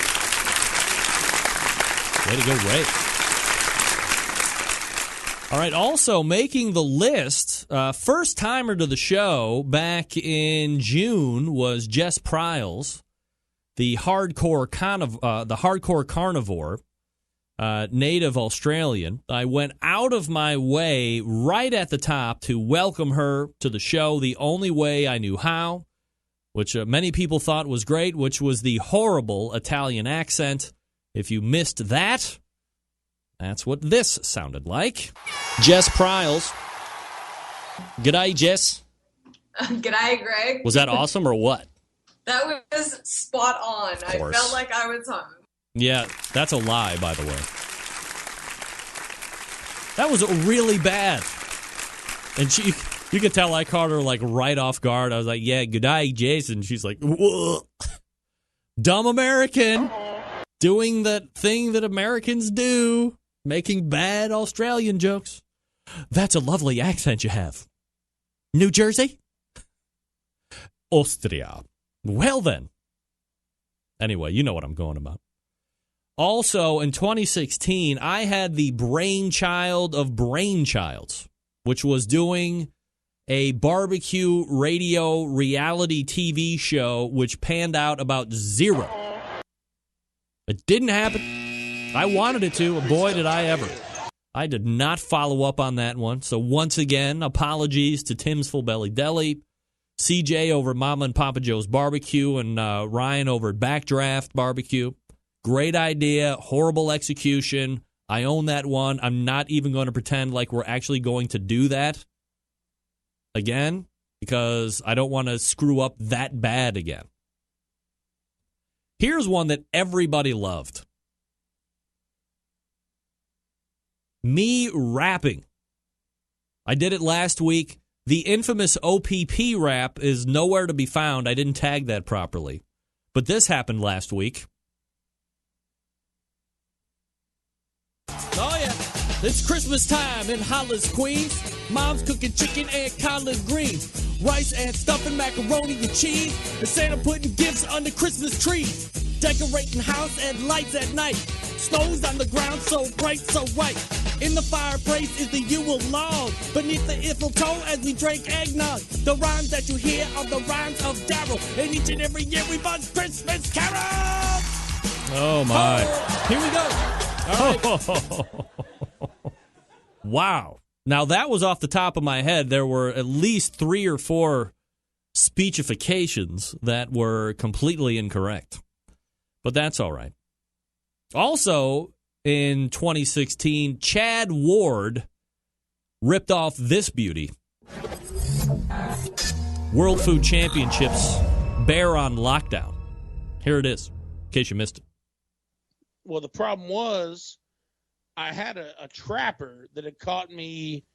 Way to go, Ray. All right, also making the list, first timer to the show back in June was Jess Pryles, the hardcore carnivore, native Australian. I went out of my way right at the top to welcome her to the show the only way I knew how, which many people thought was great, which was the horrible Italian accent. If you missed that, that's what this sounded like. Jess Pryles. G'day, Jess. G'day, Greg. Was that awesome or what? That was spot on. I felt like I was home. Yeah, that's a lie, by the way. That was really bad. And you could tell I caught her like right off guard. I was like, yeah, g'day, Jason. She's like, whoa. Dumb American. Doing that thing that Americans do. Making bad Australian jokes. That's a lovely accent you have. New Jersey? Austria. Well then. Anyway, you know what I'm going about. Also, in 2016, I had the brainchild of brainchilds, which was doing a barbecue radio reality TV show, which panned out about 0. It didn't happen. I wanted it to, boy, did I ever. I did not follow up on that one. So once again, apologies to Tim's Full Belly Deli, CJ over Mama and Papa Joe's Barbecue, and Ryan over at Backdraft Barbecue. Great idea, horrible execution. I own that one. I'm not even going to pretend like we're actually going to do that again, because I don't want to screw up that bad again. Here's one that everybody loved. Me rapping. I did it last week. The infamous OPP rap is nowhere to be found. I didn't tag that properly. But this happened last week. Oh, yeah. It's Christmas time in Hollis, Queens. Mom's cooking chicken and collard greens. Rice and stuffing, macaroni and cheese. And Santa putting gifts under Christmas trees. Decorating house and lights at night. Snow's on the ground, so bright, so white. In the fireplace is the Yule log. Beneath the Eiffel as we drink eggnog. The rhymes that you hear are the rhymes of Daryl. And each and every year we buzz Christmas carols. Oh, my. Here we go. All right. Wow. Now, that was off the top of my head. There were at least 3 or 4 speechifications that were completely incorrect. But that's all right. Also, in 2016, Chad Ward ripped off this beauty. World Food Championships, Bear on Lockdown. Here it is, in case you missed it. Well, the problem was I had a trapper that had caught me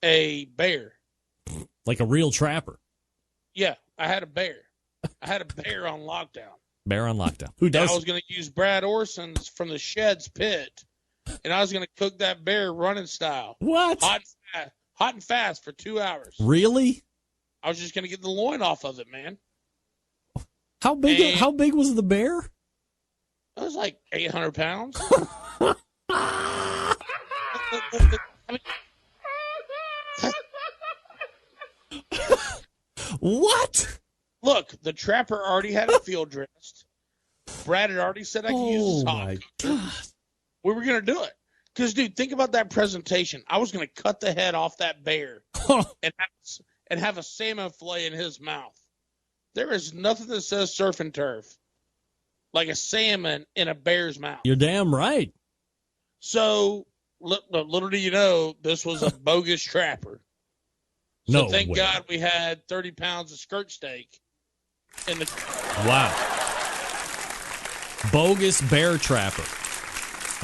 a bear. Like a real trapper? Yeah, I had a bear. I had a bear on lockdown. Bear on lockdown. Who does? I was going to use Brad Orson's from the Sheds pit and I was going to cook that bear running style. What? Hot and fast for 2 hours. Really? I was just going to get the loin off of it, man. How big? How big was the bear? It was like 800 pounds. What? Look, the trapper already had it field dressed. Brad had already said I could use his hot. We were going to do it. Because, dude, think about that presentation. I was going to cut the head off that bear and have a salmon fillet in his mouth. There is nothing that says surf and turf like a salmon in a bear's mouth. You're damn right. So, little do you know, this was a bogus trapper. So thank God we had 30 pounds of skirt steak in the. Wow. Bogus bear trapper.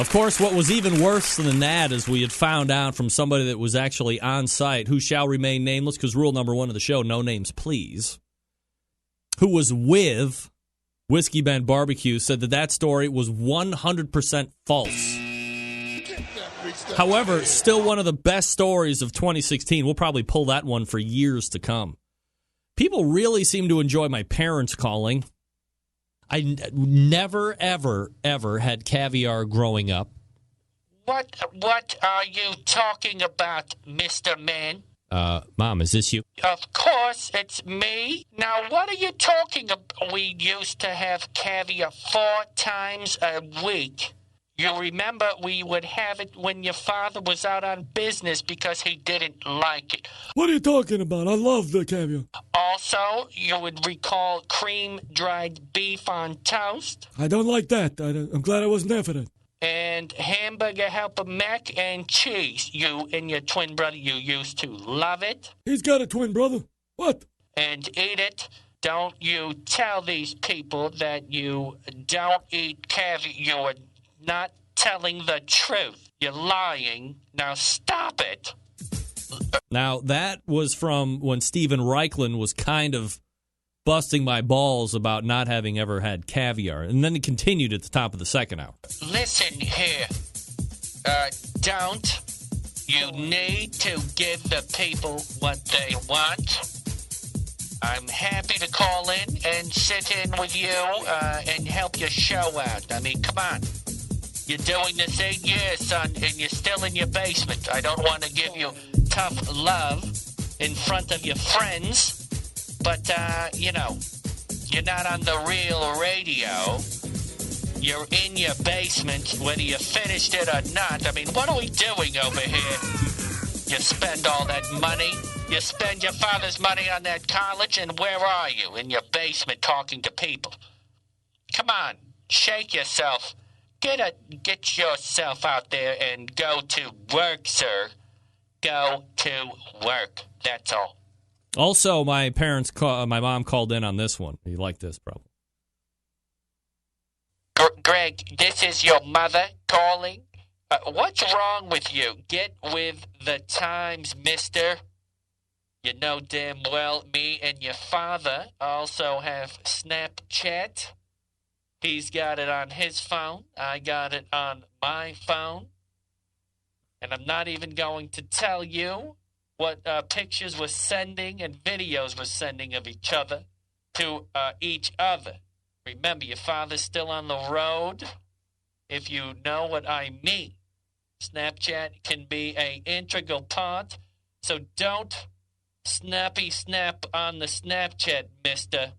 Of course, what was even worse than that is we had found out from somebody that was actually on site, who shall remain nameless, because rule number 1 of the show, no names, please, who was with Whiskey Bend Barbecue, said that story was 100% false. However, still one of the best stories of 2016. We'll probably pull that one for years to come. People really seem to enjoy my parents calling. I never, ever, ever had caviar growing up. What are you talking about, Mr. Man? Mom, is this you? Of course, it's me. Now, what are you talking about? We used to have caviar 4 times a week. You remember we would have it when your father was out on business because he didn't like it. What are you talking about? I love the caviar. Also, you would recall cream-dried beef on toast. I don't like that. I'm glad I wasn't there for that. And hamburger helper mac and cheese. You and your twin brother, you used to love it. He's got a twin brother. What? And eat it. Don't you tell these people that you don't eat caviar. You are not telling the truth. You're lying. Now stop it. Now, that was from when Steven Reichlin was kind of busting my balls about not having ever had caviar. And then it continued at the top of the second hour. Listen here. Don't. You need to give the people what they want. I'm happy to call in and sit in with you and help your show out. I mean, come on. You're doing this 8 years, son, and you're still in your basement. I don't want to give you tough love in front of your friends, but, you know, you're not on the real radio. You're in your basement, whether you finished it or not. I mean, what are we doing over here? You spend all that money. You spend your father's money on that college, and where are you? In your basement talking to people. Come on, shake yourself. Get yourself out there and go to work, sir. Go to work. That's all. Also, my mom called in on this one. You like this, probably. Greg, this is your mother calling. What's wrong with you? Get with the times, mister. You know damn well me and your father also have Snapchat. He's got it on his phone. I got it on my phone. And I'm not even going to tell you what pictures we're sending and videos we're sending of each other to each other. Remember, your father's still on the road, if you know what I mean. Snapchat can be an integral part, so don't snappy snap on the Snapchat, mister.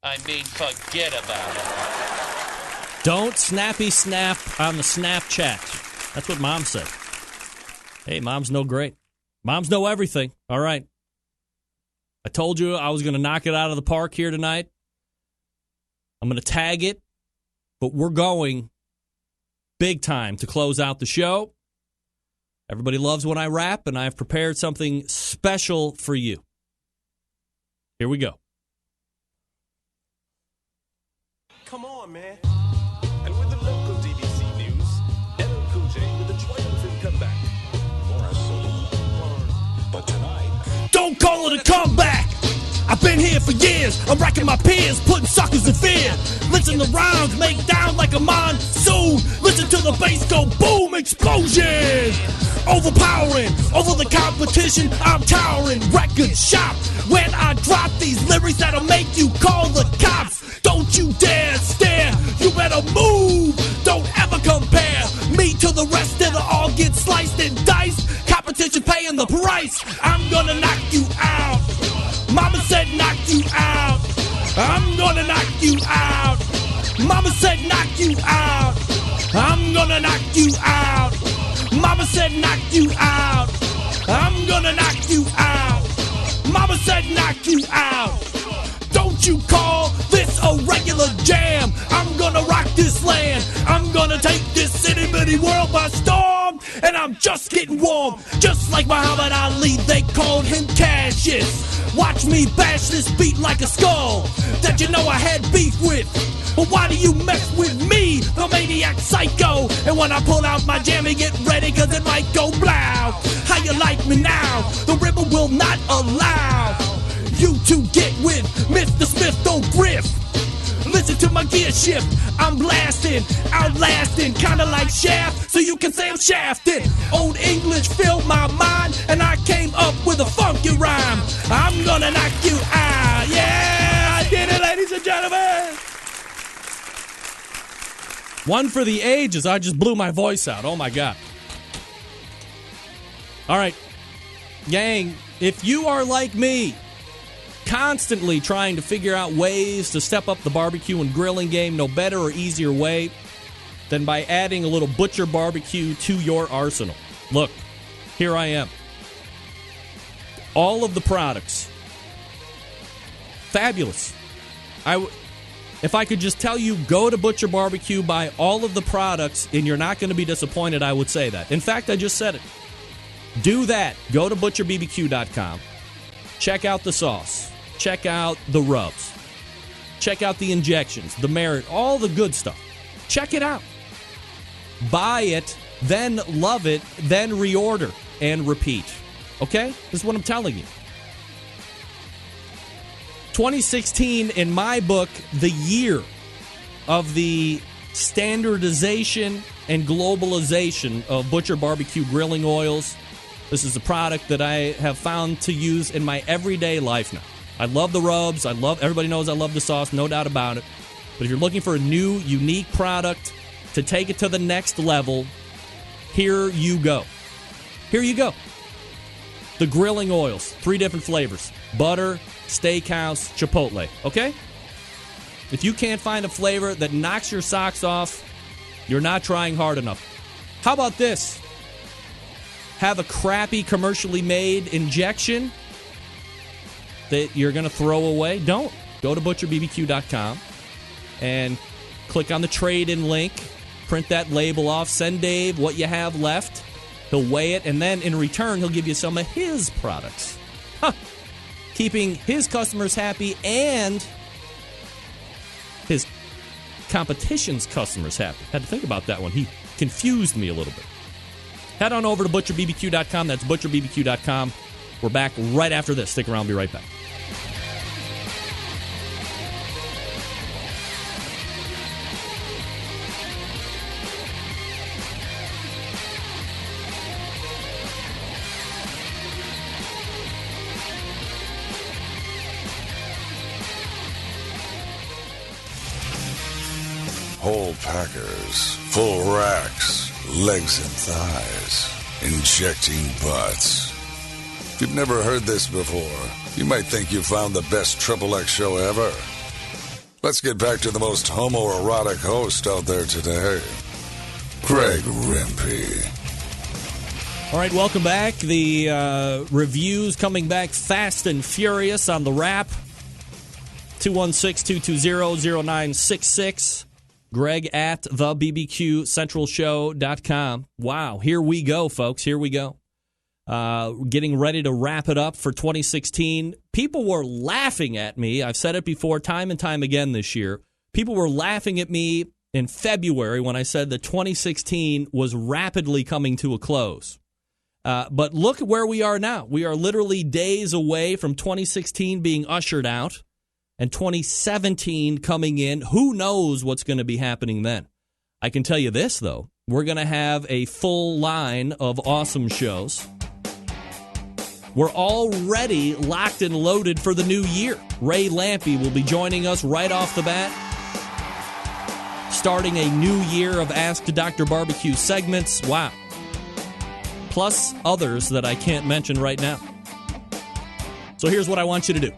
I mean, forget about it. Don't snappy snap on the Snapchat. That's what Mom said. Hey, Moms know great. Moms know everything. All right. I told you I was going to knock it out of the park here tonight. I'm going to tag it, but we're going big time to close out the show. Everybody loves when I rap, and I've prepared something special for you. Here we go. Come on, man. And with the local DBC news, LL Cool J with a triumphant comeback. But tonight... Don't call it a comeback! I've been here for years, I'm racking my peers, putting suckers in fear. Listen to rhymes, make down like a monsoon. Listen Listen to the bass go boom, explosion. Overpowering, over the competition, I'm towering. Record shop, when I drop these lyrics that'll make you call the cops. Don't you dare stare, you better move. Don't ever compare me to the rest of the all get sliced and diced. Competition paying the price. I'm gonna knock you out. Mama said knock you out. I'm gonna knock you out. Mama said knock you out. I'm gonna knock you out. Mama said knock you out. I'm gonna knock you out. Mama said knock you out. Don't you call this a regular jam. I'm gonna rock this land. I'm gonna take this city bitty world by storm. And I'm just getting warm. Just like Muhammad Ali, they called him Cassius. Watch me bash this beat like a skull that you know I had beef with. But why do you mess with me, the maniac psycho? And when I pull out my jammy, get ready, cause it might go blow. How you like me now? The river will not allow you to get with Mr. Smith, don't griff. Listen to my gear shift. I'm blasting, outlasting, kinda like Shaft, so you can say I'm shafted. Old English filled my mind, and I came up with a funky rhyme. I'm gonna knock you out. Yeah, I did it, ladies and gentlemen. One for the ages. I just blew my voice out. Oh, my God. All right. Gang, if you are like me, constantly trying to figure out ways to step up the barbecue and grilling game, no better or easier way than by adding a little Butcher Barbecue to your arsenal. Look, here I am. All of the products. Fabulous. If I could just tell you, go to Butcher Barbecue, buy all of the products, and you're not going to be disappointed, I would say that. In fact, I just said it. Do that. Go to butcherbbq.com. Check out the sauce. Check out the rubs. Check out the injections, the merit, all the good stuff. Check it out. Buy it, then love it, then reorder and repeat. Okay? This is what I'm telling you. 2016, in my book, the year of the standardization and globalization of Butcher Barbecue grilling oils. This is a product that I have found to use in my everyday life now. I love the rubs. Everybody knows I love the sauce, no doubt about it. But if you're looking for a new, unique product to take it to the next level, here you go. Here you go. The grilling oils, 3 different flavors. Butter, steakhouse, chipotle. Okay? If you can't find a flavor that knocks your socks off, you're not trying hard enough. How about this? Have a crappy commercially made injection that you're going to throw away? Don't. Go to butcherbbq.com and click on the trade-in link. Print that label off. Send Dave what you have left. He'll weigh it, and then in return, he'll give you some of his products. Huh. Keeping his customers happy and his competition's customers happy. Had to think about that one. He confused me a little bit. Head on over to butcherbbq.com. That's butcherbbq.com. We're back right after this. Stick around. Be right back. Whole packers, full racks, legs and thighs, injecting butts. If you've never heard this before, you might think you found the best XXX show ever. Let's get back to the most homoerotic host out there today, Greg Rempe. All right, welcome back. The reviews coming back fast and furious on the wrap. 216-220-0966. Greg at thebbqcentralshow.com. Wow, here we go, folks. Here we go. Getting ready to wrap it up for 2016. People were laughing at me. I've said it before time and time again this year. People were laughing at me in February when I said that 2016 was rapidly coming to a close. But look at where we are now. We are literally days away from 2016 being ushered out. And 2017 coming in, who knows what's going to be happening then? I can tell you this, though. We're going to have a full line of awesome shows. We're already locked and loaded for the new year. Ray Lampy will be joining us right off the bat, starting a new year of Ask Dr. Barbecue segments. Wow. Plus others that I can't mention right now. So here's what I want you to do.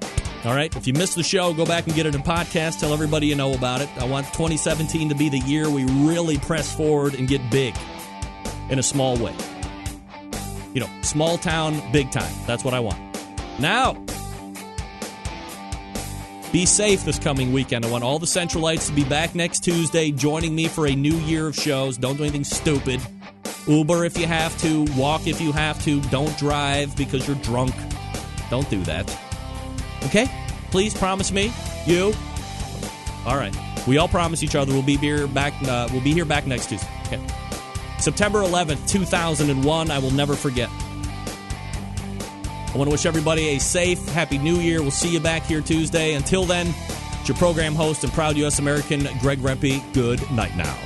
All right? If you missed the show, go back and get it in podcast. Tell everybody you know about it. I want 2017 to be the year we really press forward and get big in a small way. You know, small town, big time. That's what I want. Now, be safe this coming weekend. I want all the Centralites to be back next Tuesday, joining me for a new year of shows. Don't do anything stupid. Uber if you have to. Walk if you have to. Don't drive because you're drunk. Don't do that. Okay? Please promise me. You? All right. We all promise each other we'll be here back next Tuesday. Okay. September 11th, 2001. I will never forget. I want to wish everybody a safe, happy new year. We'll see you back here Tuesday. Until then, it's your program host and proud U.S. American, Greg Rempe. Good night now.